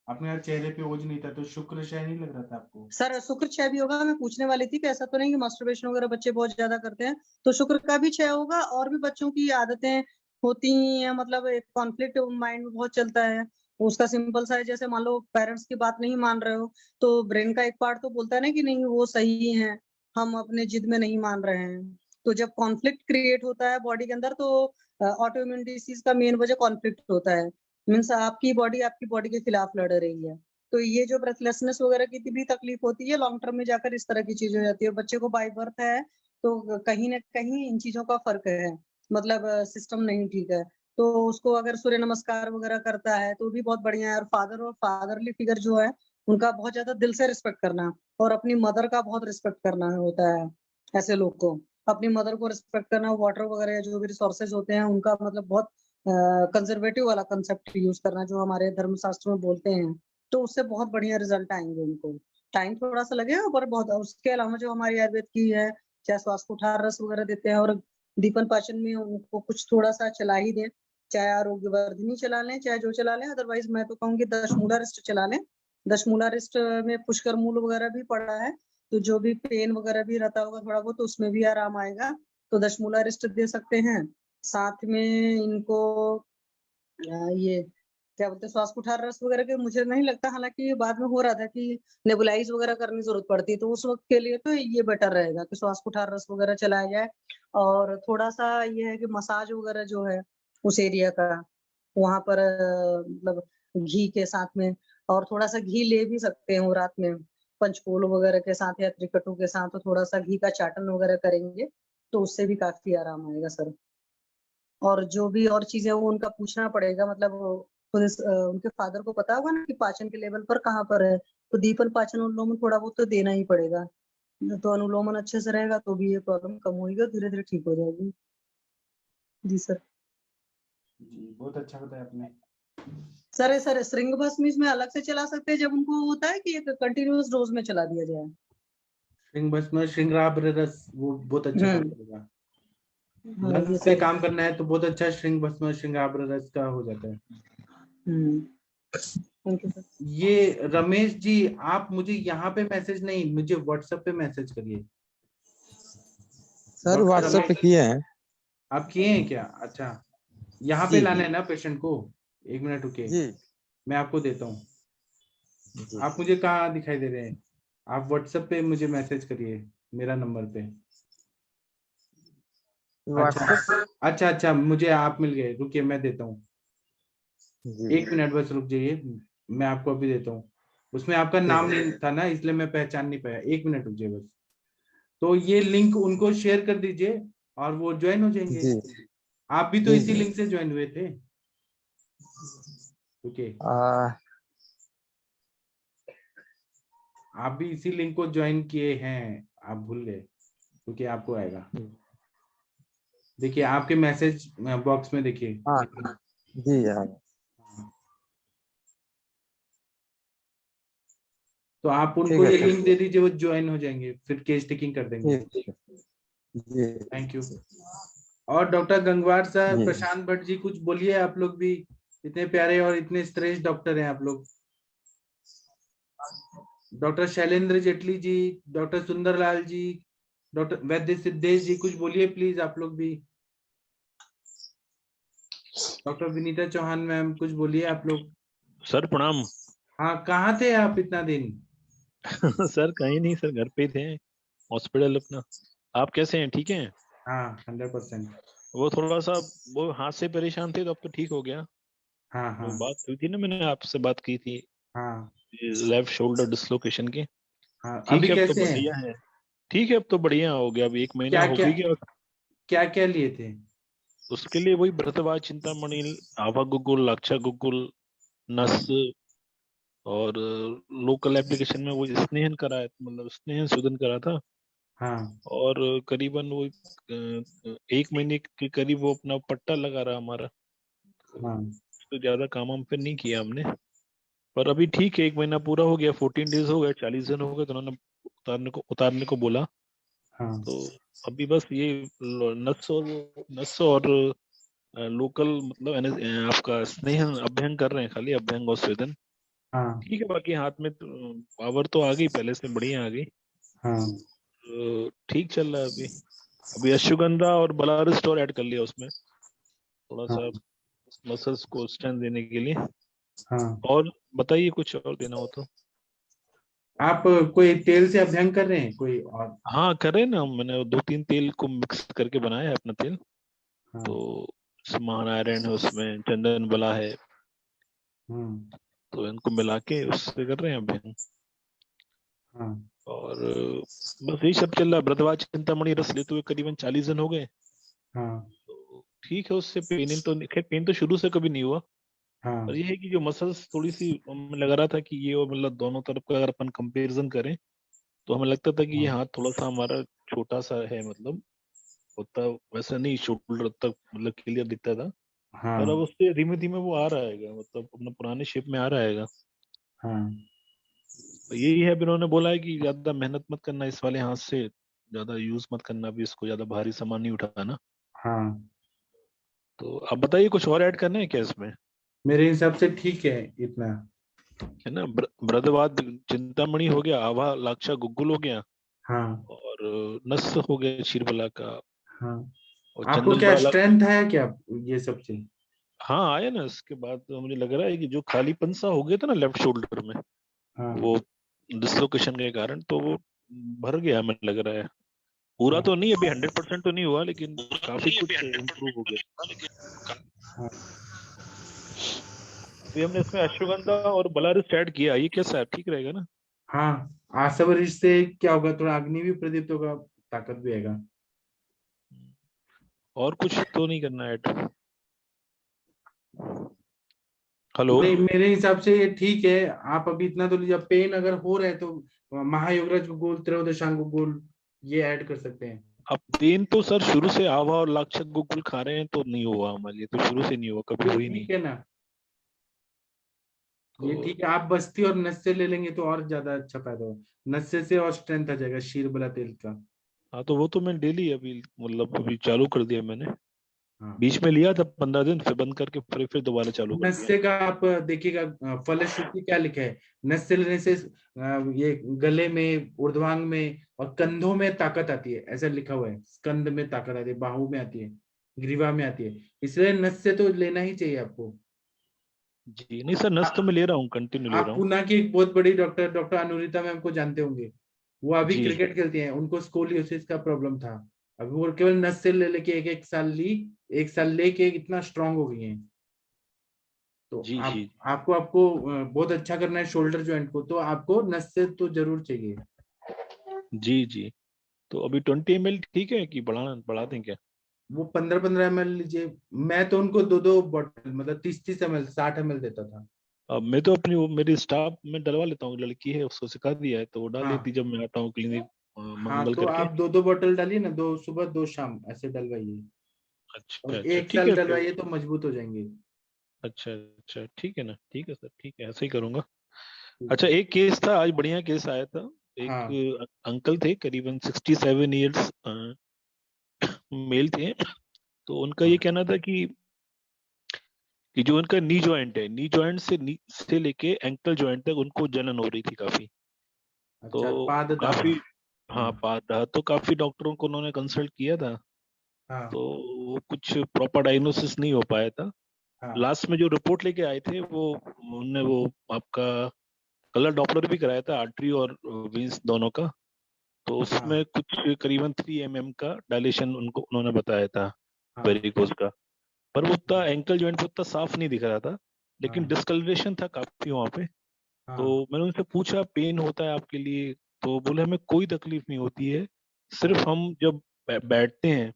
अपने यहाँ चेहरे पे ओज नहीं था तो शुक्र क्षय नहीं लग रहा था आपको? सर शुक्र क्षय भी होगा, मैं पूछने वाली थी कि ऐसा तो नहीं कि मास्टरबेशन वगैरह बच्चे बहुत ज्यादा करते हैं, तो शुक्र का भी क्षय होगा। और भी बच्चों की आदतें होती ही हैं, मतलब एक कॉन्फ्लिक्ट माइंड में बहुत चलता है। उसका सिंपल सा है, जैसे मान लो पेरेंट्स की बात नहीं मान रहे हो, तो ब्रेन का एक पार्ट तो बोलता है ना कि नहीं वो सही है, हम अपने जिद में नहीं मान रहे हैं। तो जब कॉन्फ्लिक्ट क्रिएट होता है बॉडी के अंदर, तो ऑटो इम्यून डिसीज का मेन वजह कॉन्फ्लिक्ट होता है। मीन्स आपकी बॉडी के खिलाफ लड़ रही है। तो ये जो ब्रेथलेसनेस वगैरह की भी तकलीफ होती है, लॉन्ग टर्म में जाकर इस तरह की चीज हो जाती है। बच्चे को बाय बर्थ है तो कहीं ना कहीं इन चीजों का फर्क है, मतलब सिस्टम नहीं ठीक है। तो उसको अगर सूर्य नमस्कार वगैरह करता है तो भी बहुत बढ़िया है। और फादरली फिगर जो है उनका बहुत ज्यादा दिल से रिस्पेक्ट करना, और अपनी मदर का बहुत रिस्पेक्ट करना होता है। ऐसे लोग को अपनी मदर को रिस्पेक्ट करना, वाटर वगैरह जो भी रिसोर्सेज होते हैं उनका मतलब बहुत कंजर्वेटिव वाला कंसेप्ट यूज करना, जो हमारे धर्मशास्त्र में बोलते हैं, तो उससे बहुत बढ़िया रिजल्ट आएंगे उनको। टाइम थोड़ा सा लगेगा पर बहुत। उसके अलावा जो हमारी आयुर्वेद की है, चाहे श्वासकोठार रस वगैरह देते हैं, और दीपन पाचन में उनको कुछ थोड़ा सा चला ही दें, चाहे आरोग्य वर्धिनी चला लें, चाहे जो चला लें। अदरवाइज मैं तो कहूँगी दशमूला रिष्ट चला लें। दशमूला रिष्ट में पुष्कर मूल वगैरह भी पड़ा है, तो जो भी पेन वगैरह भी रहता होगा थोड़ा बहुत, तो उसमें भी आराम आएगा। तो दशमूला रिष्ट दे सकते हैं। साथ में इनको ये क्या बोलते हैं, श्वासकोठार रस वगैरह के मुझे नहीं लगता, हालांकि बाद में हो रहा था कि नेबुलाइज वगैरह करने की जरूरत पड़ती है, तो उस वक्त के लिए तो ये बेटर रहेगा कि श्वासकोठार रस वगैरह चलाया जाए। और थोड़ा सा ये है कि मसाज वगैरह जो है उस एरिया का, वहां पर मतलब घी के साथ में, और थोड़ा सा घी ले भी सकते हैं वो रात में पंचकोल वगैरह के साथ या त्रिकटु के साथ, तो थोड़ा सा घी का चाटन वगैरह करेंगे तो उससे भी काफी आराम आएगा सर। और जो भी और चीजें वो उनका पूछना पड़ेगा, मतलब खुद उनके फादर को पता होगा ना कि पाचन के लेवल पर कहाँ पर है, तो दीपन पाचन अनुलोमन थोड़ा बहुत तो देना ही पड़ेगा। तो अनुलोमन अच्छे से रहेगा तो भी ये प्रॉब्लम कम होगी और धीरे धीरे ठीक हो जाएगी। जी सर। जी बहुत अच्छा बताया आपने। सर श्रृंग भस्म इसमें अलग से चला सकते हैं जब उनको होता है कि एक कंटिन्यूअस डोज में चला दिया जाए? श्रृंग भस्म श्रृंगाब्र रस वो बहुत अच्छा काम करेगा। लंग्स पे काम करना है तो बहुत अच्छा श्रृंग भस्म श्रृंगाब्र रस का हो जाता है। Thank you sir. ये रमेश जी, आप मुझे यहाँ पे मैसेज नहीं, मुझे व्हाट्सएप पे मैसेज करिए। सर व्हाट्सएप पे किए हैं। आप किए हैं क्या? अच्छा, यहाँ पे लाना है ना पेशेंट को? 1 मिनट रुकिए, मैं आपको देता हूँ। आप मुझे कहाँ दिखाई दे रहे हैं? आप व्हाट्सएप पे मुझे मैसेज करिए मेरा नंबर पे। अच्छा, मुझे आप मिल गए, रुकिए मैं देता हूँ। 1 मिनट बस रुक जाइए, मैं आपको अभी देता हूँ। उसमें आपका नाम नहीं था ना, इसलिए मैं पहचान नहीं पाया। 1 मिनट रुक जाइए बस। तो ये लिंक उनको शेयर कर दीजिए और वो ज्वाइन हो जाएंगे। आप भी तो इसी लिंक से ज्वाइन हुए थे। ओके, आप भी इसी लिंक को ज्वाइन किए हैं, आप भूल गए, क्योंकि आपको आएगा। देखिए आपके मैसेज बॉक्स में देखिए। जी यार, तो आप उनको ये लिंक दे दीजिए, वो ज्वाइन हो जाएंगे, फिर केस टेकिंग कर देंगे। जी थैंक यू। और डॉक्टर गंगवार सर, प्रशांत भट्ट जी, कुछ बोलिए आप लोग भी, इतने प्यारे और इतने श्रेष्ठ डॉक्टर हैं आप लोग। डॉक्टर शैलेंद्र जेटली जी, डॉक्टर सुंदरलाल जी, डॉक्टर वैद्य सिद्धेश जी, कुछ बोलिए प्लीज आप लोग भी। डॉक्टर विनीता चौहान मैम, कुछ बोलिए आप लोग। सर प्रणाम। हाँ, कहाँ थे आप इतना दिन? सर कहीं नहीं सर, घर पे थे, हॉस्पिटल अपना। आप कैसे हैं, ठीक हैं? हाँ 100%। वो थोड़ा सा वो हाथ से परेशान थे, तो अब तो ठीक हो गया। हाँ वो हाँ बात हुई थी ना, मैंने आपसे बात की थी हाँ लेफ्ट शोल्डर डिसलोकेशन की। हाँ। ठीक अभी है, अब तो कैसे हैं? बढ़िया है। ठीक है, अब तो बढ़िया हो गया, अभी 1 महीना क्या हो क्या भी गया। क्या क्या लिए थे? उसके लिए वही भृतवाज चिंतामणि, आवा गुगुल, लाक्षा गुगुल, नस, और लोकल एप्लीकेशन में वो स्नेहन कराया, मतलब स्नेहन शोधन करा था। हाँ और करीबन वो 1 महीने के करीब वो अपना पट्टा लगा रहा हमारा। हाँ तो ज्यादा काम हम फिर नहीं किया हमने, पर अभी ठीक है, 1 महीना पूरा हो गया, 14 डेज हो गए, 40 दिन हो गए, तो उन्होंने उतारने को बोला। हाँ तो अभी बस ये नस और लोकल मतलब आपका स्नेह अभ्यंग कर रहे हैं, खाली अभ्यंग और स्वेदन। हाँ ठीक है, बाकी हाथ में पावर तो आ गई, पहले से बढ़िया आ गई। हाँ तो ठीक चल रहा है अभी। अभी अश्वगंधा और बलारिस्ट और ऐड कर लिया उसमें, थोड़ा हाँ सा मसल्स को स्ट्रेंथ देने के लिए। हाँ। और बताइए, कुछ और देना हो तो। आप कोई तेल से अभ्यंग कर रहे हैं कोई और? हाँ करे ना, मैंने 2-3 तेल को मिक्स करके बनाया है अपना तेल। हाँ तो महानारायण है, उसमें चंदन बला है, हाँ तो इनको मिला के उससे कर रहे हैं अभी। हाँ और बस यही सब चल रहा है। भृतवाज चिंतामणि रस लेते हुए करीबन 40 दिन हो गए। हाँ तो ठीक है, उससे पेन तो शुरू से कभी नहीं हुआ। हाँ पर ये है कि जो मसल्स थोड़ी सी हमें लग रहा था कि ये वो मतलब दोनों तरफ का अगर अपन कंपैरिजन करें, तो हमें लगता था कि ये हाँ हाथ थोड़ा सा हमारा छोटा सा है, मतलब होता वैसा नहीं, शोल्डर तक मतलब क्लियर दिखता था। पर अब हाँ उससे धीमे धीमे वो आ रहा है, मतलब अपना पुराने शेप में आ रहा है। हाँ तो यही है, अब इन्होंने बोला है कि ज्यादा मेहनत मत करना इस वाले हाथ से, ज्यादा यूज मत करना, भी इसको ज्यादा भारी सामान नहीं उठाना। हाँ। तो अब बताइए, कुछ और ऐड करना है क्या इसमें? मेरे हिसाब से ठीक है इतना। है ना, भ्रदवाद चिंतामणि हो गया, आभा लाक्षा गुग्गुल हो गया, हाँ और नस हो गया क्षीरबला का, हाँ। और आपको चंदन क्या बड़ा। स्ट्रेंथ है क्या ये सब से? हाँ आया ना, इसके बाद तो मुझे लग रहा है कि जो खालीपन सा हो गया था ना लेफ्ट शोल्डर में, हाँ वो डिसलोकेशन के कारण, तो वो भर गया, हमें लग रहा है। पूरा हाँ तो नहीं, अभी 100% तो नहीं हुआ, लेकिन काफी कुछ इम्प्रूव हो गया। हाँ। अभी हमने इसमें अश्वगंधा और बलारिस्ट ऐड किया, ये कैसा है, ठीक रहेगा ना? हाँ, आसवरिश से क्या होगा, थोड़ा अग्नि भी प्रदीप्त होगा, ताकत भी आएगा। और कुछ तो नहीं करना ऐड? हेलो। नहीं, मेरे हिसाब से ये ठीक है। आप अभी इतना तो लीजिए, पेन अगर हो रहा है तो महायोगराज गुगुल, त्रयोदशांग गुगुल ये ऐड कर सकते हैं। अब पेन तो सर शुरू से आवा और लाक्षक गुगुल खा रहे हैं, तो नहीं हुआ हमारे लिए, तो शुरू से नहीं हुआ, कभी ये हुई नहीं। ठीक है ना, ये तो ठीक है। आप बस्ती और नस्से ले लेंगे तो और ज्यादा अच्छा फायदा होगा, नस्से से और स्ट्रेंथ आ जाएगा शीरबला तेल का। हाँ, तो वो तो मैं डेली अभी मतलब अभी चालू कर दिया मैंने। हाँ, बीच में लिया था 15 दिन, फिर बंद करके फिर दोबारा चालू कर दिया। नस्से का आप देखिएगा, फलश्रुति क्या लिखा है। नस्से लेने से ये गले में, ऊर्ध्वांग में और कंधों में ताकत आती है, ऐसा लिखा हुआ है। स्कंद में ताकत आती है, बाहु में आती है, ग्रीवा में आती है, इसलिए नस्से तो लेना ही चाहिए आपको। जी नहीं सर, नस तो मैं ले रहा हूँ, कंटिन्यू ले आप रहा हूँ। पूना की एक बहुत बड़ी डॉक्टर अनुरिता मैम को जानते होंगे। वो अभी जी क्रिकेट खेलती हैं, उनको स्कोलियोसिस का प्रॉब्लम था। अभी वो केवल नस से ले लेके एक साल ली, एक साल लेके इतना स्ट्रांग हो गई हैं। तो जी जी। आपको आपको बहुत अच्छा करना है शोल्डर जॉइंट को, तो आपको नस से तो जरूर चाहिए। जी जी। तो अभी 20 ml ठीक है कि बढ़ा दें क्या? वो 15-15 ml लीजिए। मैं तो उनको 2-2 बॉटल, मतलब 30-30 ml, 60 ml देता था। अब मैं तो अपनी वो मेरी स्टाफ में डलवा लेता हूँ, लड़की है उसको सिखा दिया है, तो वो डाल हाँ लेती जब मैं आता हूँ क्लिनिक हाँ, मंगल तो करके। आप 2-2 बॉटल डालिए ना, 2 सुबह 2 शाम ऐसे डलवाइए, अच्छा और अच्छा, एक ठीक साल है फिर। डलवाइए तो मजबूत हो जाएंगे। अच्छा अच्छा, ठीक है ना, ठीक है सर, ठीक है, ऐसे ही करूंगा। ठीक अच्छा, है। एक केस था आज, बढ़िया केस आया था। एक हाँ अंकल थे, करीबन 67 ईयर्स मेल थे। तो उनका ये कहना था कि जो उनका नी जॉइंट है, नी जॉइंट से लेके एंकल जॉइंट तक उनको जलन हो रही थी काफी। अच्छा, तो पाद काफी, हाँ हाँ पादा, तो काफी डॉक्टरों को उन्होंने कंसल्ट किया था, हाँ तो वो कुछ प्रॉपर डायग्नोसिस नहीं हो पाया था। हाँ लास्ट में जो रिपोर्ट लेके आए थे वो उनने वो आपका कलर डॉपलर भी कराया था, आर्टरी और वेन्स दोनों का। तो हाँ उसमें कुछ करीबन 3 mm का डायलेशन उन्होंने बताया था हाँ वेरिकोज का। पर वो उतना एंकल जॉइंट पे उतना साफ नहीं दिख रहा था, लेकिन हाँ डिस्कलरेशन था काफी वहां पे। तो हाँ मैंने उनसे पूछा पेन होता है आपके लिए, तो बोले हमें कोई तकलीफ नहीं होती है, सिर्फ हम जब बैठते हैं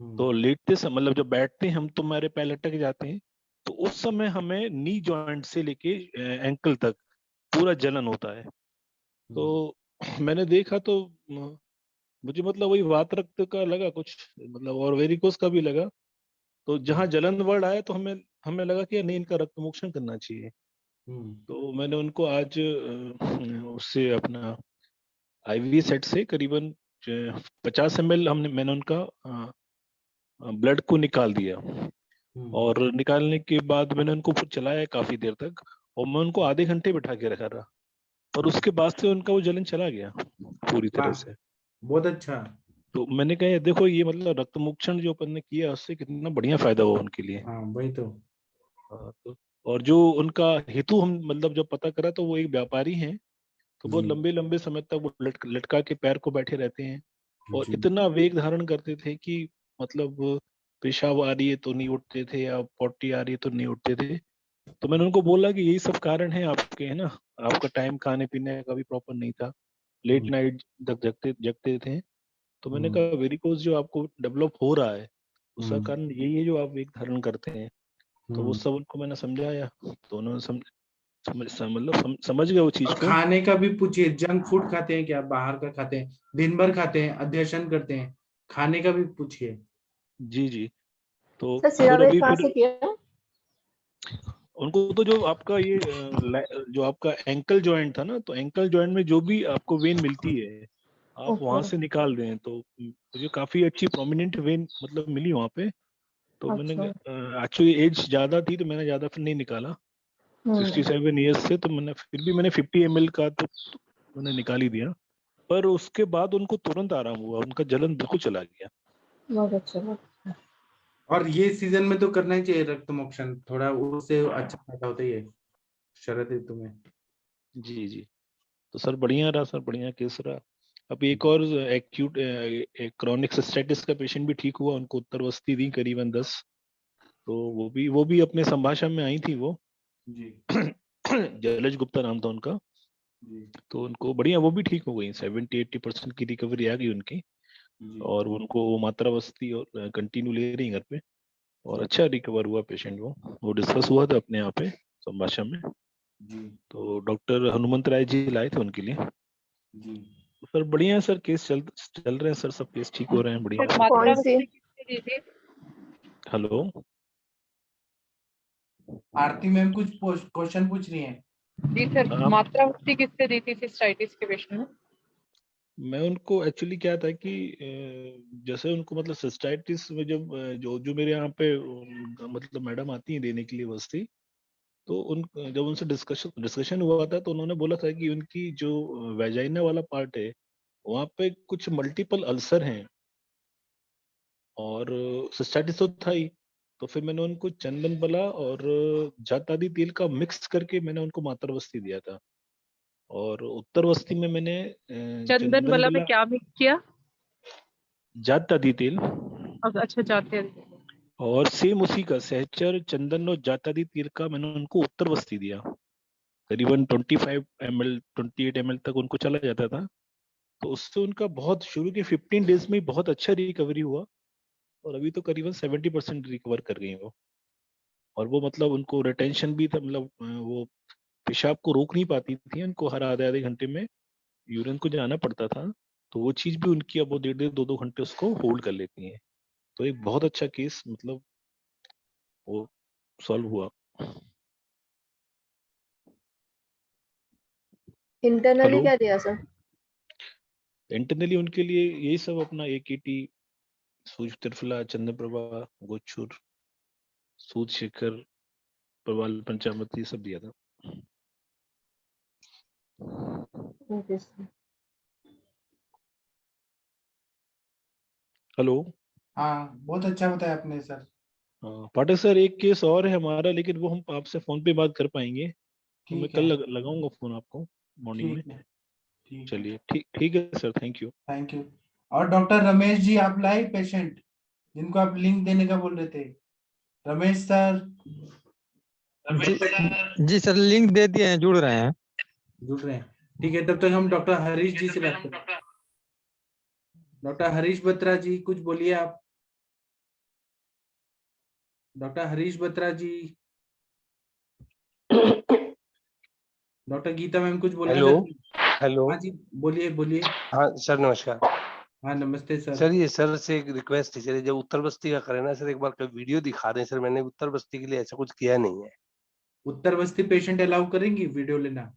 तो लेटते समय, मतलब जब बैठते हैं हम तो हमारे पैर लटक जाते हैं, तो उस समय हमें नी जॉइंट से लेके एंकल तक पूरा जलन होता है। तो मैंने देखा तो मुझे मतलब वही वात रक्त का लगा कुछ, मतलब और वेरिकोस का भी लगा। तो जहाँ जलन वर्ड आया तो हमें हमें लगा कि नहीं, इनका रक्त मोक्षण करना चाहिए। तो मैंने उनको आज उससे अपना आईवी सेट से करीबन 50 ml मैंने उनका ब्लड को निकाल दिया। और निकालने के बाद मैंने उनको फिर चलाया काफी देर तक, और मैं उनको आधे घंटे बिठा के रखा रहा, पर उसके बाद से उनका वो जलन चला गया पूरी तरह वाह, से। बहुत अच्छा। तो मैंने कहा देखो ये मतलब रक्त मोक्षण जो अपन ने किया उससे कितना बढ़िया फायदा हुआ उनके लिए। हाँ वही तो। तो और जो उनका हेतु हम मतलब जब पता करा तो वो एक व्यापारी हैं, तो बहुत जी लंबे लंबे समय तक वो लटका के पैर को बैठे रहते हैं, और जी इतना वेग धारण करते थे कि मतलब पेशाब आ रही है तो नहीं उठते थे, या पोटी आ रही है तो नहीं उठते थे। तो मैंने उनको बोला कि यही सब कारण है आपके, है ना, आपका टाइम खाने पीने का भी प्रॉपर नहीं था, लेट नाइट तक जगते जगते थे। तो मैंने कहा वेरिकोज जो आपको डेवलप हो रहा है उसका कारण यही है जो आप वेग धारण करते हैं। तो वो सब उनको मैंने समझाया, तो उन्होंने समझ गए वो चीज को। खाने का भी पूछिए, जंक फूड खाते हैं क्या, बाहर का खाते हैं, दिन भर खाते हैं, अध्ययन करते हैं, खाने का भी पूछिए। जी जी। तो सर फिर सिरावेद अभी कहाँ फिर से किया? उनको तो जो आपका ये जो आपका एंकल जॉइंट था ना, तो एंकल जॉइंट में जो भी आपको वेन मिलती है आप वहां ओके। से निकाल दें। तो मुझे काफी अच्छी प्रोमिनेंट वेन मतलब मिली वहां पे। तो मैंने अच्छा। एक्चुअली एज ज्यादा थी तो मैंने ज्यादा फिर नहीं निकाला, 67 ईयर्स से, तो मैंने फिर भी मैंने 50 ml का तो मैंने निकाल ही दिया। पर उसके बाद उनको तुरंत आराम हुआ, उनका जलन बिल्कुल चला गया। बहुत अच्छा, बहुत अच्छा। और ये सीजन में तो करना ही चाहिए रक्त मोक्षण, थोड़ा उससे अच्छा फायदा होता ही है शरद ऋतु में। जी जी। तो सर बढ़िया रहा, सर बढ़िया केस रहा। अभी एक और एक्यूट क्रॉनिक सिस्टाइटिस का पेशेंट भी ठीक हुआ, उनको उत्तर वस्ती दी करीबन 10। तो वो भी अपने संभाषण में आई थी वो। जी जलज गुप्ता नाम था उनका। जी तो उनको बढ़िया, वो भी ठीक हो गई, 70-80% की रिकवरी आ गई उनकी। जी और उनको वो मात्रावस्थी और कंटिन्यू ले रही हैं घर पे, और अच्छा रिकवर हुआ पेशेंट। वो डिस्कस हुआ था अपने यहाँ पे संभाषण में। जी तो डॉक्टर हनुमंत राय जी लाए थे उनके लिए। जी। तो सर बढ़िया है सर, केस चल रहे हैं सर, सब केस ठीक हो रहे हैं बढ़िया सर से। कौन सी? मात्रावस्थी किससे दी थी? हेलो। आरती मैम कुछ क्वेश्चन पूछ रही हैं। जी सर, हाँ, मात्रावस्थी किससे दी थी सिस्टाइटिस के पेशेंट में? मैं उनको एक्चुअली क्या था कि जैसे उनको मतलब सिस्टाइटिस में जब जो जो मेरे यहाँ पे मतलब मैडम आती हैं देने के लिए वस्ती, तो उन जब उनसे डिस्कशन हुआ था तो उन्होंने बोला था कि उनकी जो वेजाइना वाला पार्ट है वहाँ पे कुछ मल्टीपल अल्सर हैं, और सिस्टाइटिस तो था ही। तो फिर मैंने उनको चंदन बला और जात आदि तेल का मिक्स करके मैंने उनको मात्रावस्थी दिया था। और उत्तरवस्थी में मैंने चंदन चंदन वाला में बला, क्या मिक्स किया? जात आदि तेल, अच्छा, जाते हैं। और सेम उसी का सहचर चंदन और जातादी तेल का मैंने उनको उत्तरवस्थी दिया। करीबन 25 ml 28 ml तक उनको चला जाता था। तो उससे उनका बहुत शुरू के 15 डेज में ही बहुत अच्छा रिकवरी हुआ, और अभी तो करीबन 70% रिकवर कर गई वो। और वो मतलब उनको रिटेंशन भी था, मतलब वो पेशाब को रोक नहीं पाती थी, उनको हर आधे आधे घंटे में यूरिन को जाना पड़ता था। तो वो चीज भी उनकी अब वो 1.5-2 घंटे उसको होल्ड कर लेती हैं। तो एक बहुत अच्छा केस मतलब वो सॉल्व हुआ। Internally hello. क्या दिया सर? इंटरनली उनके लिए यही सब अपना AKT सूज त्रिफला, चंद्रप्रभा, गोचुर, सूद शेखर, प्रवाल पंचामती सब दिया था। Okay sir. हेलो। हाँ, बहुत अच्छा बताया आपने सर। पाठक सर, एक केस और है हमारा, लेकिन वो हम आपसे फोन पे बात कर पाएंगे, तो मैं ठीक कल है, लगाऊंगा फोन आपको मॉर्निंग में। ठीक है, ठीक है, चलिए, ठीक है sir, thank you. Thank you. और डॉक्टर रमेश जी, आप लाए पेशेंट जिनको आप लिंक देने का बोल रहे थे? रमेश सर। जी सर, लिंक दे दिए हैं, जुड़ रहे हैं। जुड़ रहे हैं, ठीक है। तब तक हम डॉक्टर हरीश जी से बात करते हैं। डॉक्टर हरीश बत्रा जी, कुछ बोलिए आप। डॉक्टर हरीश बत्रा जी। डॉक्टर गीता मैम कुछ बोलना हेलो। चाहती हैं? हेलो। हाँ जी, बोलिए बोलिए। हाँ सर, नमस्कार। हाँ नमस्ते सर। सर, ये सर से एक रिक्वेस्ट है सर, जब उत्तर बस्ती का करें ना सर, एक बार का वीडियो दिखा दें सर। मैंने उत्तर बस्ती के लिए ऐसा कुछ किया नहीं है। उत्तर बस्ती पेशेंट अलाउ करेंगी वीडियो लेना?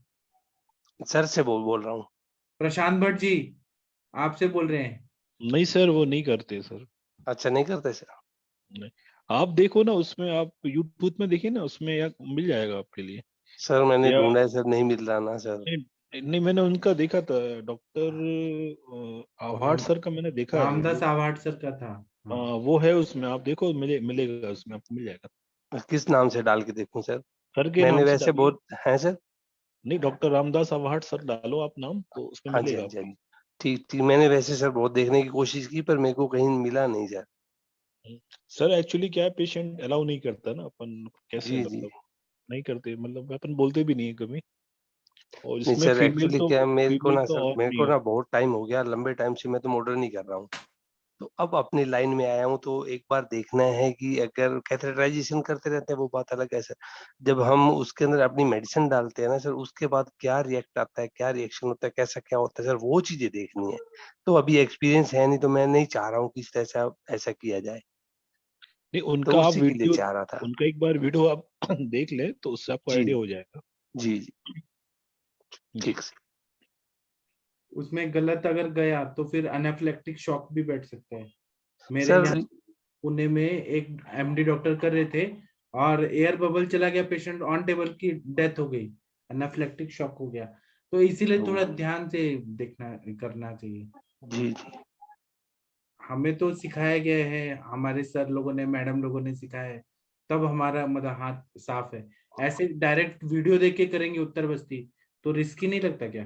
सर से बोल रहा हूँ। प्रशांत भट्ट जी, आपसे बोल रहे हैं। नहीं सर, वो नहीं करते सर। अच्छा, नहीं करते सर? नहीं, आप देखो ना उसमें, आप यूट्यूब में देखिए ना, उसमें या मिल जाएगा आपके लिए। सर मैंने या ढूंढा है सर, नहीं मिल रहा ना सर। नहीं, मैंने उनका देखा था, डॉक्टर आव्हाड सर का मैंने देखा है रामदास वीडियो। आवाड सर का था। वो है उसमें, आप देखो, मिलेगा उसमें, आपको मिल जाएगा। किस नाम से डाल के देखूं सर? सर के मैंने नाम से वैसे डालिए। बहुत है सर। नहीं, डॉक्टर रामदास आव्हाड सर डालो आप नाम, तो उसमें हाँ जी, मिलेगा हाँ जी, हाँ आपको। जी। ठीक ठीक, मैंने वैसे सर बहुत देखने की कोशिश की, पर मेरे को कहीं मिला नहीं सर। सर एक्चुअली क्या है, पेशेंट अलाउ नहीं करता ना, अपन कैसे जी जी। मतलब नहीं करते, मतलब अपन बोलते भी नहीं है कभी। और नहीं इसमें सर, एक्चुअली क्या है, मेरे को फीमेल ना तो सर, और मेरे नहीं को है। ना बहुत टाइम हो गया, लंबे टाइम से मैं तो मॉडर्न ही कर रहा हूँ। तो अब अपनी लाइन में आया हूँ, तो एक बार देखना है कि अगर कैथेटराइजेशन करते रहते हैं वो बात अलग है सर। जब हम उसके अंदर अपनी मेडिसिन डालते हैं ना सर, उसके बाद क्या रिएक्ट आता है, क्या रिएक्शन होता है, कैसा क्या होता है सर, वो चीजें देखनी है। तो अभी एक्सपीरियंस है नहीं, तो मैं नहीं चाह रहा हूँ कि इस तरह से ऐसा किया जाए, नहीं, तो उनका आप उसी के लिए वीडियो, चाह रहा था। उनका एक बार वीडियो आप देख ले, तो उससे आपको जी आइडिया हो जाएगा। जी जी, जी। ठीक से। उसमें गलत अगर गया तो फिर एनाफिलेक्टिक शॉक भी बैठ सकता है। मेरे सर यहाँ पुणे में एक एमडी डॉक्टर कर रहे थे और एयर बबल चला गया, पेशेंट ऑन टेबल की डेथ हो गई, एनाफिलेक्टिक शॉक हो गया। तो इसीलिए थोड़ा ध्यान से देखना करना चाहिए। जी जी। हमें तो सिखाया गया है, हमारे सर लोगों ने, मैडम लोगों ने सिखाया है, तब हमारा मतलब हाथ साफ है। ऐसे डायरेक्ट वीडियो देख के करेंगे उत्तर बस्ती तो रिस्की नहीं लगता क्या?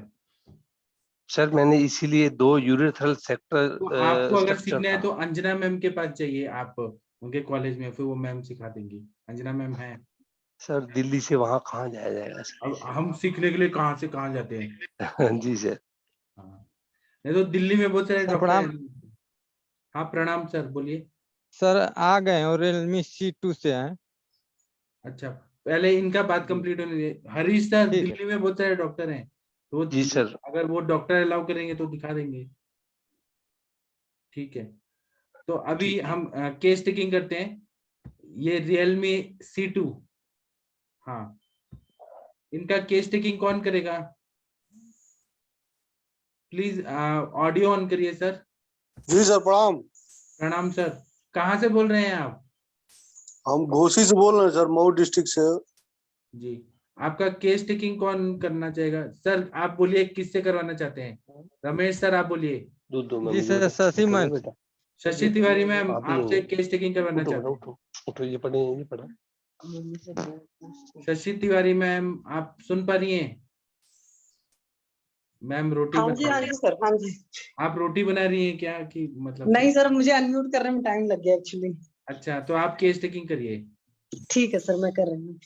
सर मैंने इसीलिए 2 यूरेथ्रल तो आपको अगर स्ट्रक्चर सीखना है था। तो अंजना मैम के पास जाइए आप, उनके कॉलेज में, फिर वो मैम सिखा देंगी। अंजना मैम है। सर दिल्ली से वहां कहाँ जाया जाएगा सर? अब हम सीखने के लिए कहाँ से कहाँ जाते हैं। जी सर। हाँ, नहीं तो दिल्ली में बहुत सारे सर डॉक्टर प्रणाम। हैं। हाँ प्रणाम सर, बोलिए। सर आ गए और Realme C2 से हैं। अच्छा, पहले इनका बात कंप्लीट होने दीजिए। हरीश सर, ठीक है। दिल्ली में बहुत सारे डॉक्टर हैं, तो जी सर। अगर वो डॉक्टर अलाउ करेंगे तो दिखा देंगे। ठीक है, तो अभी ठीक। हम केस टेकिंग करते हैं। ये Realme C2, हाँ, इनका केस टेकिंग कौन करेगा? प्लीज ऑडियो ऑन करिए सर। जी सर, प्रणाम। प्रणाम सर, कहाँ से बोल रहे हैं आप? हम घोसी से बोल रहे हैं सर, मऊ डिस्ट्रिक्ट से। जी, आपका केस टेकिंग कौन करना चाहेगा? सर आप बोलिए किससे करवाना चाहते हैं? रमेश सर आप बोलिए। जी सर, शशि मैम से। शशि तिवारी मैम, आप ही आपसे होंगे। केस टेकिंग करवाना उठो चाहते बेटा, हैं। उठो उठो, ये पढ़े, ये पढ़ा। शशि तिवारी मैम, आप सुन पा रही हैं? मैम रोटी हाँ बना जी रही हैं। सर, हाँ जी। आप रोटी बना रही हैं क्या, कि मतलब नहीं सर, मुझे अनम्यूट करने में टाइम लग गया एक्चुअली। अच्छा, तो आप केस टेकिंग करिए। ठीक है सर, मैं कर रही हूँ।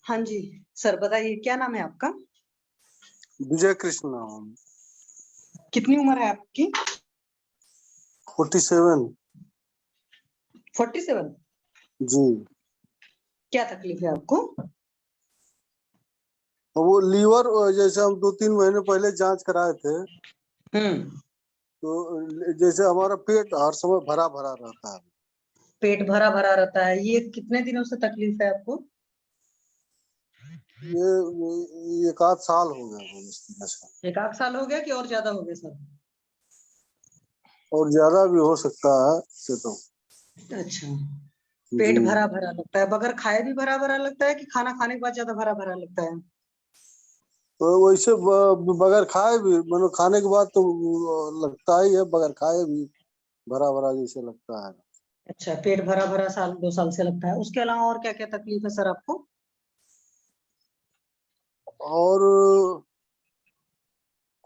हाँ जी सर, बताइए क्या नाम है आपका? विजय कृष्ण नाम। कितनी उम्र है आपकी? 47। 47? जी। क्या तकलीफ है आपको? वो लीवर, जैसे हम 2-3 महीने पहले जांच कराए थे, तो जैसे हमारा पेट हर समय भरा भरा रहता है। पेट भरा भरा रहता है, ये कितने दिनों से तकलीफ है आपको? ये 1 आध साल हो गया। 1 आध साल हो गया कि और ज्यादा हो गया सर? और ज्यादा भी हो सकता है इससे तो। अच्छा, पेट जी भरा भरा लगता है, बगैर खाए भी भरा भरा लगता है कि खाना खाने के बाद ज्यादा भरा भरा लगता है? तो वैसे बगैर खाए भी मतलब खाने के बाद तो लगता ही है, बगैर खाए भी भरा भरा जैसे लगता है। अच्छा, पेट भरा भरा 1-2 साल से लगता है। उसके अलावा और क्या क्या तकलीफ है सर आपको? और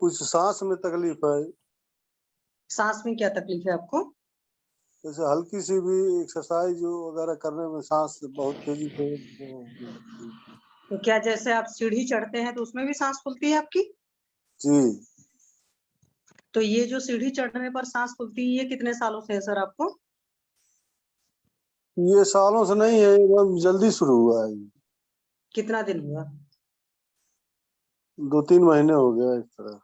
कुछ सांस में तकलीफ है, सांस में क्या तकलीफ है आपको? जैसे हल्की सी भी एक्सरसाइज वगैरह करने में सांस बहुत तेजी से तो क्या जैसे आप सीढ़ी चढ़ते हैं तो उसमें भी सांस फूलती है आपकी? जी। तो ये जो सीढ़ी चढ़ने पर सांस फूलती है, ये कितने सालों से है सर आपको? ये सालों से नहीं है, एकदम जल्दी शुरू हुआ है। कितना दिन हुआ? 2-3 महीने हो गया इस तरह।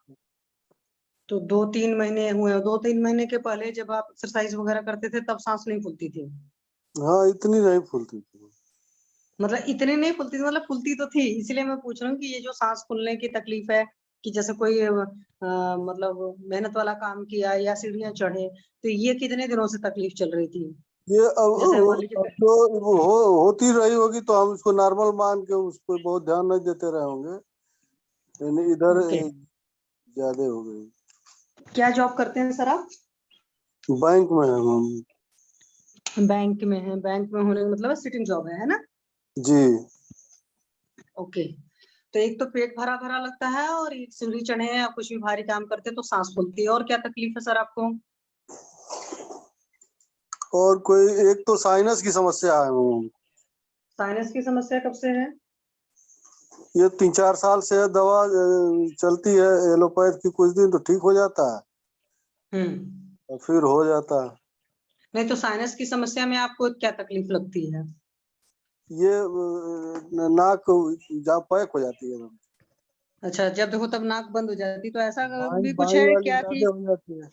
तो 2-3 महीने हुए। 2-3 महीने के पहले जब आप एक्सरसाइज वगैरह करते थे तब सांस नहीं फूलती थी? हाँ, इतनी नहीं फूलती थी। मतलब इतनी नहीं फूलती थी, मतलब फूलती तो थी। इसलिए मैं पूछ रहा हूँ कि ये जो सांस फूलने की तकलीफ है कि जैसे कोई मतलब मेहनत वाला काम किया या सीढ़ियां चढ़े, तो ये कितने दिनों से तकलीफ चल रही थी? ये जैसे मान लीजिए अब तो होती रही होगी तो हम उसको नॉर्मल मान के उस पर बहुत ध्यान नहीं देते रहे होंगे, लेकिन इधर ज्यादा हो गई। क्या जॉब करते हैं सर आप? बैंक में है हम। बैंक में है। बैंक में होने का मतलब सिटिंग जॉब है ना? जी। ओके। तो एक तो पेट भरा भरा लगता है और एक सीढ़ी चढ़े या कुछ भी भारी काम करते हैं तो सांस फूलती है। और क्या तकलीफ है सर आपको? और कोई एक तो साइनस की समस्या है हम। साइनस की समस्या कब से है? ये 3-4 साल से दवा चलती है एलोपैथ की, कुछ दिन तो ठीक हो जाता है और फिर हो जाता है। नहीं, तो साइनस की समस्या में आपको क्या तकलीफ लगती है? ये नाक जहाँ पैक हो जाती है। अच्छा, जब देखो तब नाक बंद हो जाती, तो ऐसा भी कुछ बाई है वाली क्या कि ज्यादा हो जाती है।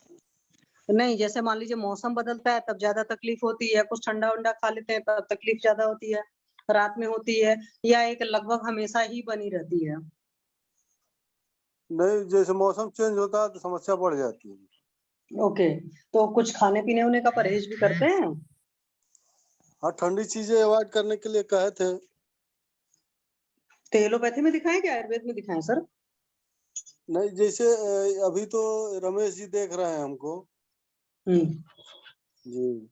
नहीं, जैसे मान लीजिए मौसम बदलता है तब ज्यादा तकलीफ होती है, कुछ ठंडा वंडा खा लेते हैं तब तकलीफ ज्यादा होती है, रात में होती है, या एक लगभग हमेशा ही बनी रहती है? नहीं, जैसे मौसम चेंज होता है तो समस्या बढ़ जाती है। ओके। तो कुछ खाने पीने होने का परहेज भी करते हैं? हाँ, ठंडी चीजें अवॉइड करने के लिए कहे थे। तो एलोपैथी में दिखाएं कि आयुर्वेद में दिखाएं सर? नहीं, जैसे अभी तो रमेश जी देख रहे हैं हमको। जी।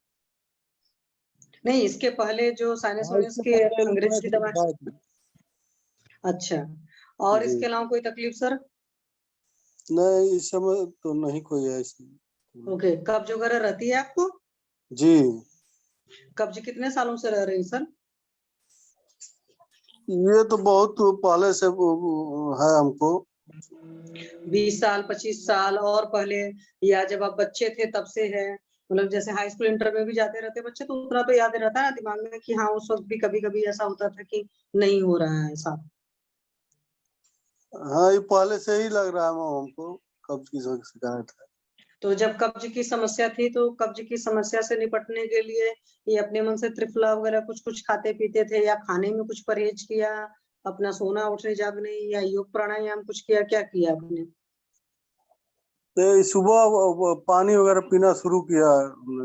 नहीं, इसके पहले जो साइनस हाँ, वाइनस इससे के पहले अंग्रेज एलोपैथ की दवा। दिखाए थे। अच्छा, और जी। इसके अलावा कोई तकलीफ सर? नहीं, इस समय तो नहीं कोई है इसमें। ओके। कब्ज वगैरह रहती है आपको? जी। कब्ज कितने सालों से रह रही सर? ये तो बहुत पहले से है हमको। 20 साल, 25 साल और पहले, या जब आप बच्चे थे तब से है? मतलब जैसे हाई स्कूल इंटर में भी जाते रहते बच्चे तो उतना तो याद रहता है ना दिमाग में कि हाँ उस वक्त भी कभी कभी ऐसा होता था कि नहीं हो रहा है ऐसा। हाँ, ये पहले से ही लग रहा है हमको, कब्ज की शिकायत है। तो जब कब्ज की समस्या थी तो कब्ज की समस्या से निपटने के लिए ये अपने मन से त्रिफला वगैरह कुछ कुछ खाते पीते थे, या खाने में कुछ परहेज किया, अपना सोना उठने जागने या योग प्राणायाम कुछ किया, क्या किया आपने? तो सुबह पानी वगैरह पीना शुरू किया,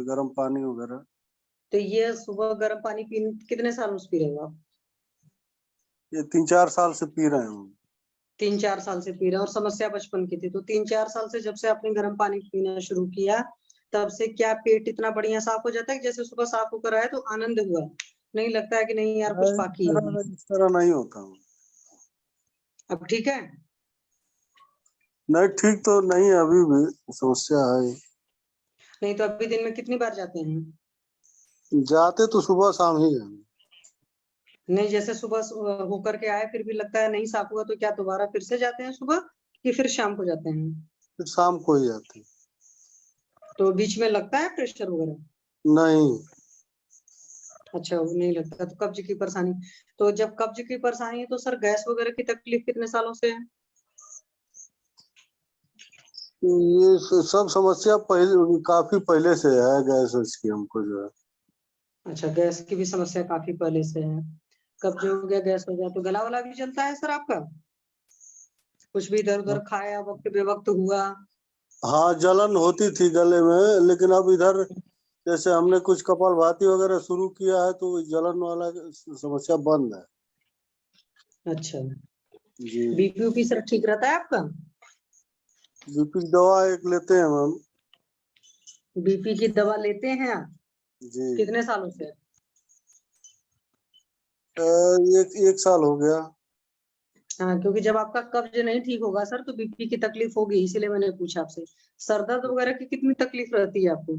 गर्म पानी वगैरह। तो ये सुबह गर्म पानी कितने सालों से पी रहे हो आप? ये 3-4 साल से पी रहे हैं। 3-4 साल से पी रहे हैं और समस्या बचपन की थी, तो 3-4 साल से जब से आपने गर्म पानी पीना शुरू किया तब से क्या पेट इतना बढ़िया साफ हो जाता है कि जैसे सुबह साफ होकर आए तो आनंद हुआ, नहीं लगता है कि नहीं यार कुछ बाकी है? इस तरह नहीं होता। अब ठीक है? नहीं, ठीक तो नहीं है, अभी भी समस्या है। नहीं तो अभी दिन में कितनी बार जाते हैं? जाते तो सुबह शाम ही हैं। नहीं, जैसे सुबह होकर के आए फिर भी लगता है नहीं साफ हुआ, तो क्या दोबारा फिर से जाते हैं सुबह कि फिर शाम को जाते हैं? फिर शाम को ही जाते। तो बीच में लगता है प्रेशर वगैरह? नहीं। अच्छा, वो नहीं लगता। तो कब्ज की परेशानी, तो जब कब्ज की परेशानी है तो सर गैस वगैरह की तकलीफ कितने सालों से है? ये सब समस्या पहले काफी पहले से है, गैस की हमको जो है। अच्छा, गैस की भी समस्या काफी पहले से है। कब्ज हो गया, गैस हो गया, तो गला वाला भी चलता है सर आपका? कुछ भी इधर उधर खाया वक्त बेवक्त हुआ? हाँ जलन होती थी गले में, लेकिन अब इधर जैसे हमने कुछ कपालभाति वगैरह शुरू किया है तो जलन वाला समस्या बंद है। अच्छा, जी। बीपी उपी सर ठीक रहता है आपका? बीपी की दवा एक लेते हैं मैम। बीपी की दवा लेते हैं आप? जी। कितने सालों से? एक साल हो गया। हाँ, क्योंकि जब आपका कब्ज नहीं ठीक होगा सर तो बीपी की तकलीफ होगी, इसीलिए मैंने पूछा आपसे। सर दर्द वगैरह की कितनी तकलीफ रहती है आपको?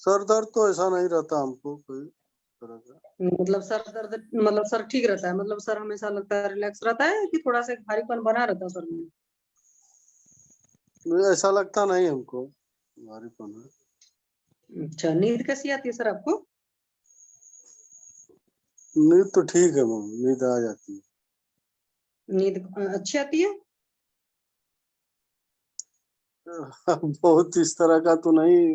सर दर्द तो ऐसा नहीं रहता हमको कोई तरह का। मतलब सर दर्द, मतलब सर ठीक रहता है, मतलब सर हमेशा लगता है रिलैक्स रहता है कि थोड़ा सा भारीपन बना रहता है सर में? ऐसा लगता नहीं हमको भारीपन है। अच्छा, नींद कैसी आती है सर आपको? नींद तो ठीक है मैम, नींद आ जाती है। नींद अच्छी आती है? बहुत इस तरह का तो नहीं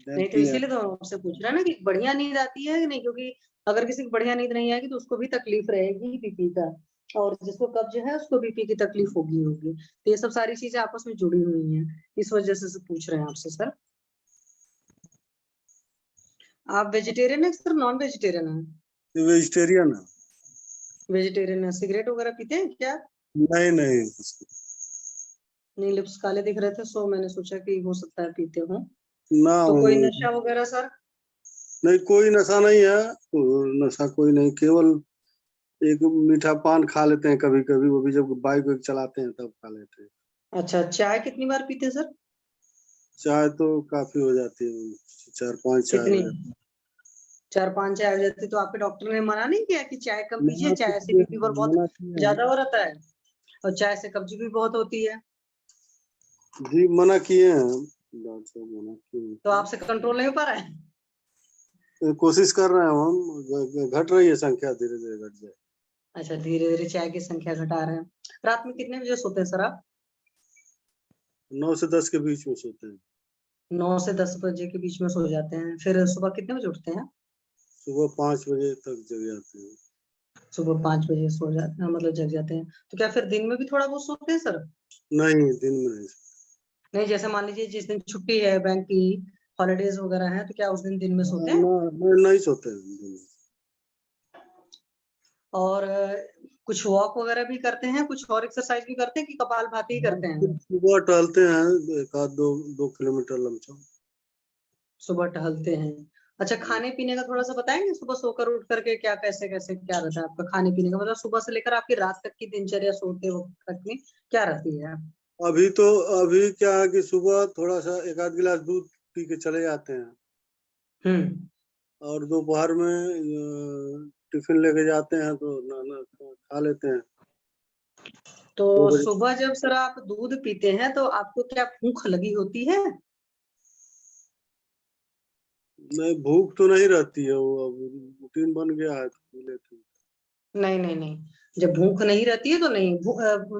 नहीं तो इसीलिए तो आपसे पूछ रहा है ना कि बढ़िया नींद आती है कि नहीं, क्योंकि अगर किसी को बढ़िया नींद नहीं आएगी तो उसको भी तकलीफ रहेगी बीपी का, और जिसको कब्ज है उसको बीपी की तकलीफ होगी होगी। तो ये सब सारी चीजें आपस में जुड़ी हुई हैं, इस वजह से पूछ रहे हैं आपसे सर। आप वेजिटेरियन है सर, नॉन वेजिटेरियन है? वेजिटेरियन है। वेजिटेरियन है। सिगरेट वगैरह पीते हैं क्या? नहीं नहीं। नहीं, लिप्स काले दिख रहे थे, सो मैंने सोचा कि हो सकता है पीते हो। ना तो कोई नशा वगैरह सर? नहीं, कोई नशा नहीं है। नशा कोई नहीं, केवल एक मीठा पान खा लेते हैं कभी कभी, वो भी जब बाइक वाइक चलाते हैं तब खा लेते हैं। अच्छा, चाय कितनी बार पीते हैं सर? चाय तो काफी हो जाती है, 4-5 चाय हो कितनी? जाती है। 4-5 चाय हो जाती, तो आपके डॉक्टर ने मना नहीं किया कि चाय कम पीजिए, चाय से बीपी पर बहुत ज्यादा हो रहता है और चाय से कब्ज भी बहुत होती है? जी मना किए हैं, डॉक्टर साहब मना किए। तो आपसे कंट्रोल नहीं हो पा रहा है? कोशिश कर रहे हैं हम, घट रही है संख्या, धीरे धीरे घट जाए। अच्छा, धीरे धीरे चाय की संख्या घटा रहे हैं। रात में कितने बजे सोते हैं सर आप? 9 से 10 के बीच में सोते हैं। 9 से 10 बजे के बीच में सो जाते हैं, फिर सुबह कितने बजे उठते हैं? सुबह 5 बजे तक जग जाते हैं। सुबह 5 बजे सो जाते हैं, मतलब जग जाते हैं। तो क्या फिर दिन में भी थोड़ा बहुत सोते हैं सर? नहीं, दिन में नहीं। नहीं, जैसे मान लीजिए जिस दिन छुट्टी है, बैंक की हॉलीडेज वगैरह है, तो क्या उस दिन में सोते हैं? नहीं सोते हैं दिन में। और कुछ वॉक वगैरह भी करते हैं, कुछ और एक्सरसाइज भी करते हैं कि कपालभाति ही करते हैं? सुबह टहलते हैं 1-2 किलोमीटर लमसम। सुबह टहलते हैं। अच्छा, खाने पीने का थोड़ा सा बताएंगे, सुबह सोकर उठ करके क्या कैसे कैसे क्या रहता है आपका खाने पीने का, मतलब सुबह से लेकर आपकी रात तक की दिनचर्या सोते वक्त तक में क्या रहती है? अभी क्या है कि सुबह थोड़ा सा 1-8 गिलास दूध पी के चले जाते हैं। और दोपहर में टिफिन लेके जाते हैं तो नाना खा लेते हैं। तो सुबह जब सर आप दूध पीते हैं तो आपको क्या भूख लगी होती है? नहीं, भूख तो नहीं रहती है, वो अब रूटीन बन गया है तो पी लेते हैं। नहीं नहीं नहीं, जब भूख नहीं रहती है तो नहीं।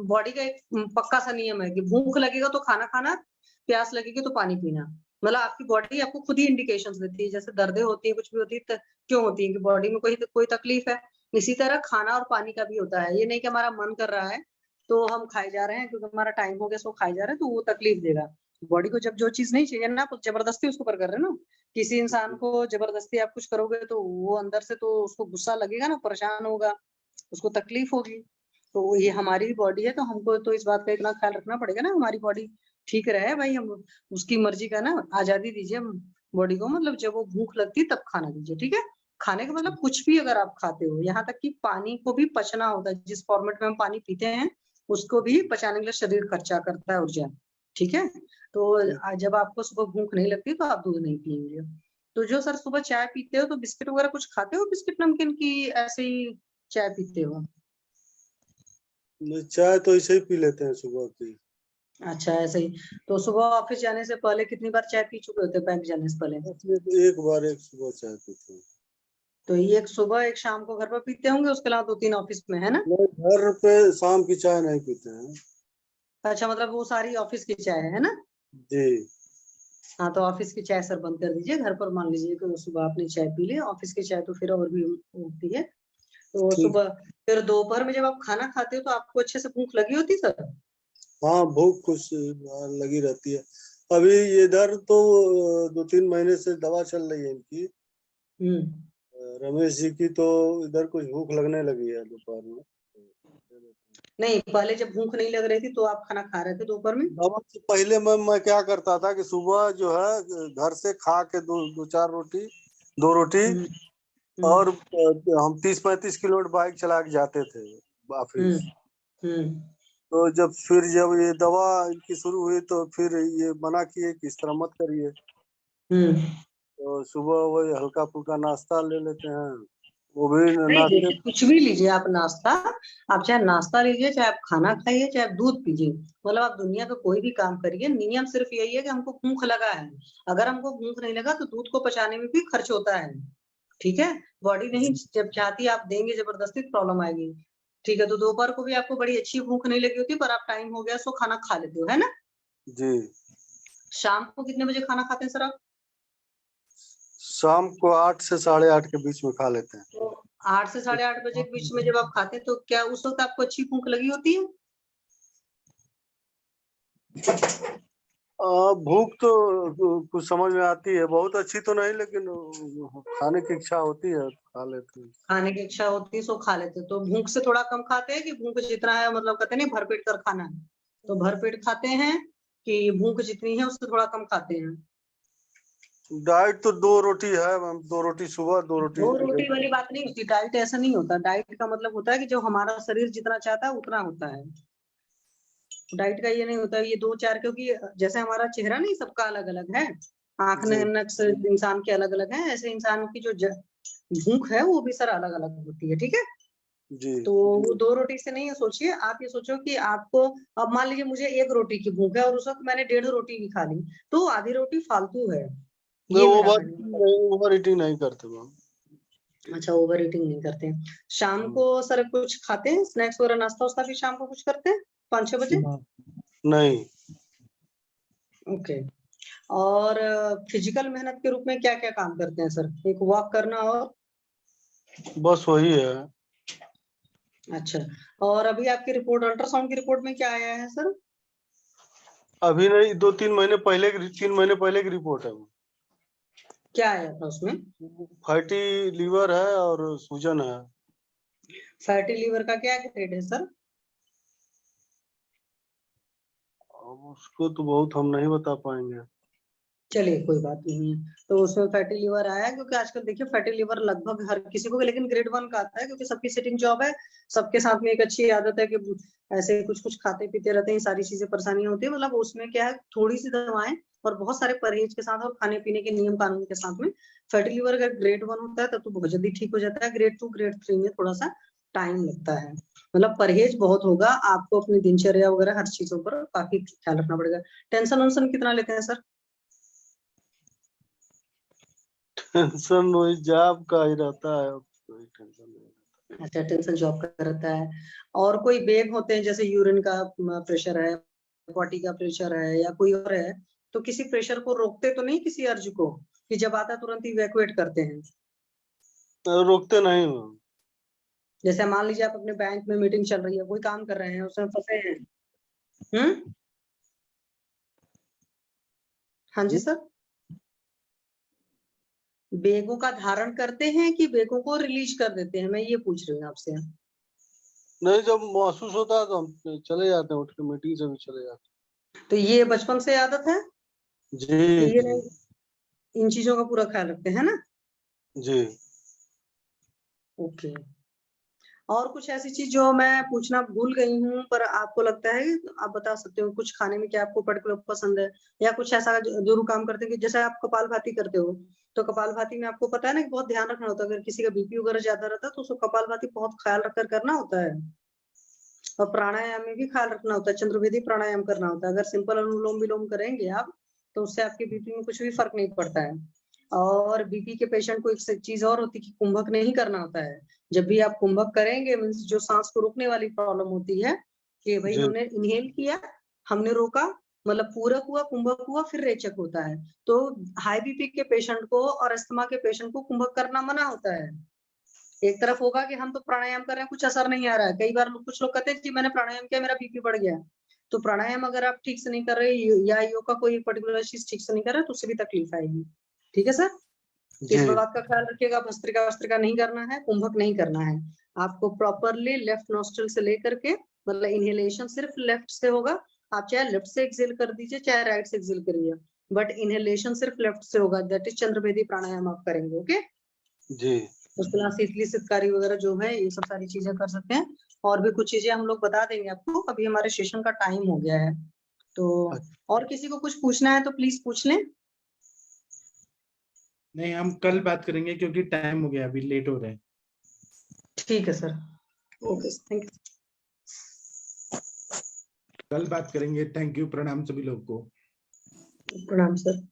बॉडी का एक पक्का सा नियम है कि भूख लगेगा तो खाना खाना, प्यास लगेगी तो पानी पीना। मतलब आपकी बॉडी आपको खुद ही इंडिकेशंस देती है, जैसे दर्दें होती है, कुछ भी होती है, क्यों होती है कि बॉडी में कोई तकलीफ है। इसी तरह खाना और पानी का भी होता है। ये नहीं कि हमारा मन कर रहा है तो हम खाए जा रहे हैं, क्योंकि हमारा टाइम हो गया सो खाए जा रहे हैं, तो वो तकलीफ देगा। बॉडी को जब जो चीज नहीं चाहिए ना, आप जबरदस्ती उसको कर रहे हैं ना। किसी इंसान को जबरदस्ती आप कुछ करोगे तो वो अंदर से तो उसको गुस्सा लगेगा ना, परेशान होगा, उसको तकलीफ होगी। तो ये हमारी भी बॉडी है, तो हमको तो इस बात का इतना ख्याल रखना पड़ेगा ना, हमारी बॉडी ठीक रहे भाई। हम उसकी मर्जी का ना आजादी दीजिए बॉडी को, मतलब जब वो भूख लगती है तब खाना दीजिए, ठीक है? खाने का मतलब कुछ भी अगर आप खाते हो, यहाँ तक कि पानी को भी पचना होता है। जिस फॉर्मेट में हम पानी पीते हैं उसको भी पचाने के लिए शरीर खर्चा करता है ऊर्जा, ठीक है? तो जब आपको सुबह भूख नहीं लगती तो आप दूध नहीं पिएंगे। तो जो सर सुबह चाय पीते हो तो बिस्किट वगैरह कुछ खाते हो, बिस्किट नमकीन की ऐसे ही चाय पीते हो? नहीं, चाय तो ऐसे ही पी लेते हैं सुबह की। अच्छा, ऐसे ही। तो सुबह ऑफिस जाने से पहले कितनी बार चाय पी चुके होते, बैंक जाने से पहले? एक बार, एक सुबह चाय पीते हैं। तो एक सुबह एक शाम को घर पर पीते होंगे, उसके अलावा 2-3 ऑफिस में, है ना? घर पे शाम की चाय नहीं पीते हैं। अच्छा, मतलब वो सारी ऑफिस की चाय है ना? जी हाँ, तो ऑफिस की चाय सर बंद कर दीजिए। घर पर मान लीजिए कि सुबह आपने चाय पी ली, ऑफिस की चाय तो फिर और भी होती है। तो सुबह फिर दोपहर में जब आप खाना खाते हो तो आपको अच्छे से भूख लगी होती सर? हाँ भूख कुछ लगी रहती है। अभी इधर तो 2-3 महीने से दवा चल रही है इनकी, रमेश जी की, तो इधर कुछ भूख लगने लगी है दोपहर में। नहीं, पहले जब भूख नहीं लग रही थी तो आप खाना खा रहे थे दोपहर में? दवा से पहले मैं क्या करता था कि सुबह जो है घर से खा के दो चार रोटी, 2 रोटी, और हम 30-35 किलोमीटर बाइक चला के जाते थे ऑफिस। तो जब ये दवा इनकी शुरू हुई तो फिर ये मना किए कि इस तरह मत करिए। तो सुबह वही हल्का फुल्का नाश्ता ले लेते हैं, वो भी नहीं, नाश्ते। देखिए कुछ भी लीजिए आप नाश्ता, आप चाहे नाश्ता लीजिए, चाहे आप खाना खाइए, चाहे आप दूध पीजिए, मतलब आप दुनिया का कोई भी काम करिए, नियम सिर्फ यही है कि हमको भूख लगा है। अगर हमको भूख नहीं लगा तो दूध को पचाने में भी खर्च होता है, ठीक है। बॉडी नहीं जब चाहती आप देंगे जबरदस्ती, प्रॉब्लम आएगी, ठीक है। तो दोपहर को भी आपको बड़ी अच्छी भूख नहीं लगी होती, पर आप टाइम हो गया सो खाना खा लेते हो, है ना? जी। शाम को कितने बजे खाना खाते हैं सर आप? शाम को 8 से 8:30 के बीच में खा लेते हैं। तो 8 से 8:30 बजे के बीच में जब आप खाते हैं तो क्या उस वक्त आपको अच्छी भूख लगी होती है? भूख तो कुछ समझ में आती है, बहुत अच्छी तो नहीं, लेकिन खाने की इच्छा होती है, खा लेते हैं। खाने की इच्छा होती है सो खा लेते हैं। तो भूख से थोड़ा कम खाते हैं कि भूख जितना है, मतलब कहते हैं नहीं भरपेट कर खाना है, तो भरपेट खाते हैं कि भूख जितनी है उससे थोड़ा कम खाते हैं? डाइट तो 2 रोटी है मैम, 2 रोटी सुबह, 2 रोटी। 2 रोटी वाली बात नहीं होती, डाइट ऐसा नहीं होता। डाइट का मतलब होता है कि जो हमारा शरीर जितना चाहता है उतना होता है। डाइट का ये नहीं होता ये 2-4, क्योंकि जैसे हमारा चेहरा नहीं सबका अलग अलग है, आंख नक्श इंसान के अलग अलग है, ऐसे इंसान की जो भूख है वो भी सर अलग अलग होती है, ठीक है। जी। तो वो 2 रोटी से नहीं सोचिए, आप ये सोचो कि आपको, अब मान लीजिए मुझे 1 रोटी की भूख है और उस वक्त मैंने 1.5 रोटी भी खा ली, तो आधी रोटी फालतू है। ये ओवर ईटिंग नहीं करते मैम। अच्छा, ओवर ईटिंग नहीं करते हैं। शाम को सर कुछ खाते हैं स्नैक्स वगैरह, नाश्ता वास्ता भी शाम को कुछ करते हैं 5-6 बजे? नहीं। ओके। और फिजिकल मेहनत के रूप में क्या क्या काम करते हैं सर? एक वॉक करना और बस वही है। अच्छा, और अभी आपकी रिपोर्ट, अल्ट्रासाउंड की रिपोर्ट में क्या आया है सर? अभी नहीं, 3 महीने पहले की रिपोर्ट है। क्या आया था उसमें? फैटी लीवर है और सूजन है। फैटी लीवर का क्या ग्रेड है सर? अब उसको तो बहुत हम नहीं बता पाएंगे। चलिए कोई बात नहीं है। तो उसमें फैटी लीवर आया, क्योंकि आजकल देखिए फैटी लीवर लगभग हर किसी को, लेकिन ग्रेड 1 का आता है, क्योंकि सबकी सिटिंग जॉब है, सबके साथ में एक अच्छी आदत है कि ऐसे कुछ कुछ खाते पीते रहते हैं, सारी चीजें परेशानियां होती है। मतलब उसमें क्या है, थोड़ी सी दवाएं और बहुत सारे परहेज के साथ और खाने पीने के नियम कानून के साथ में फैटी लीवर अगर ग्रेड 1 होता है तब तो बहुत जल्दी ठीक हो जाता है। ग्रेड 2 ग्रेड 3 में थोड़ा सा टाइम लगता है। मतलब परहेज बहुत होगा आपको, अपनी दिनचर्या वगैरह हर चीजों पर काफी ख्याल रखना पड़ेगा। टेंशन वेंशन कितना लेते हैं सर? टेंशन वही जॉब का ही रहता है, कोई टेंशन नहीं। अच्छा, टेंशन जॉब का रहता है। और कोई वेग होते हैं, जैसे यूरिन का प्रेशर है, बॉडी का प्रेशर है, या कोई और है, तो किसी प्रेशर को रोकते तो नहीं, किसी अर्ज को, कि जब आता तुरंत इवैक्यूएट करते हैं? रोकते नहीं। जैसे मान लीजिए आप अपने बैंक में मीटिंग चल रही है, कोई काम कर रहे हैं, उसमें फंसे हैं, हाँ जी सर, बेगों का धारण करते हैं कि बेगों को रिलीज कर देते हैं, मैं ये पूछ रही हूँ आपसे। नहीं, जब महसूस होता है तो हम चले जाते हैं, उठ के मीटिंग से भी चले जाते हैं। तो ये बचपन से आदत है जी, ये जी। इन चीजों का पूरा ख्याल रखते हैं ना? जी। ओके। और कुछ ऐसी चीज जो मैं पूछना भूल गई हूँ पर आपको लगता है, आप बता सकते हो कुछ खाने में क्या आपको पर्टिकुलर पसंद है, या कुछ ऐसा जरूर काम करते हैं कि जैसे आप कपालभाति करते हो, तो कपालभाति में आपको पता है ना कि बहुत ध्यान रखना होता है, अगर किसी का बीपी वगैरह ज्यादा रहता है तो उसको कपालभाति बहुत ख्याल रखकर करना होता है। और प्राणायाम में भी ख्याल रखना होता है, चंद्रवेदी प्राणायाम करना होता है। अगर सिंपल अनुलोम विलोम करेंगे आप तो उससे आपके बीपी में कुछ भी फर्क नहीं पड़ता है। और बीपी के पेशेंट को एक चीज और होती है कि कुंभक नहीं करना होता है। जब भी आप कुंभक करेंगे, मीन्स जो सांस को रोकने वाली प्रॉब्लम होती है कि भाई हमने इनहेल किया, हमने रोका, मतलब पूरक हुआ, कुंभक हुआ, फिर रेचक होता है। तो हाई बीपी के पेशेंट को और अस्थमा के पेशेंट को कुंभक करना मना होता है। एक तरफ होगा कि हम तो प्राणायाम कर रहे हैं, कुछ असर नहीं आ रहा है। कई बार कुछ लोग कहते हैं कि मैंने प्राणायाम किया, मेरा बीपी बढ़ गया, तो प्राणायाम अगर आप ठीक से नहीं कर रहे या योग का कोई पर्टिकुलर चीज ठीक से नहीं कर रहे तो उससे भी तकलीफ आएगी। ठीक है सर, इस बात का ख्याल रखिएगा। भस्त्रिका वस्त्रिका नहीं करना है, कुंभक नहीं करना है। आपको प्रॉपरली लेफ्ट नोस्ट्रल से लेकर के मतलब इनहेलेशन सिर्फ लेफ्ट से होगा। आप चाहे लेफ्ट से एक्सेल कर दीजिए चाहे राइट से एक्सेल करिए, बट इनहेलेशन सिर्फ लेफ्ट से होगा। दैट इज चंद्रभेदी प्राणायाम आप करेंगे। ओके जी। उसके बाद शीतली सितकारी वगैरह जो है ये सब सारी चीजें कर सकते हैं। और भी कुछ चीजें हम लोग बता देंगे आपको। अभी हमारे सेशन का टाइम हो गया है, तो और किसी को कुछ पूछना है तो प्लीज पूछ लें। नहीं, हम कल बात करेंगे क्योंकि टाइम हो गया, अभी लेट हो रहे हैं। ठीक है सर, ओके थैंक यू। कल बात करेंगे। थैंक यू, प्रणाम सभी लोग को। प्रणाम सर।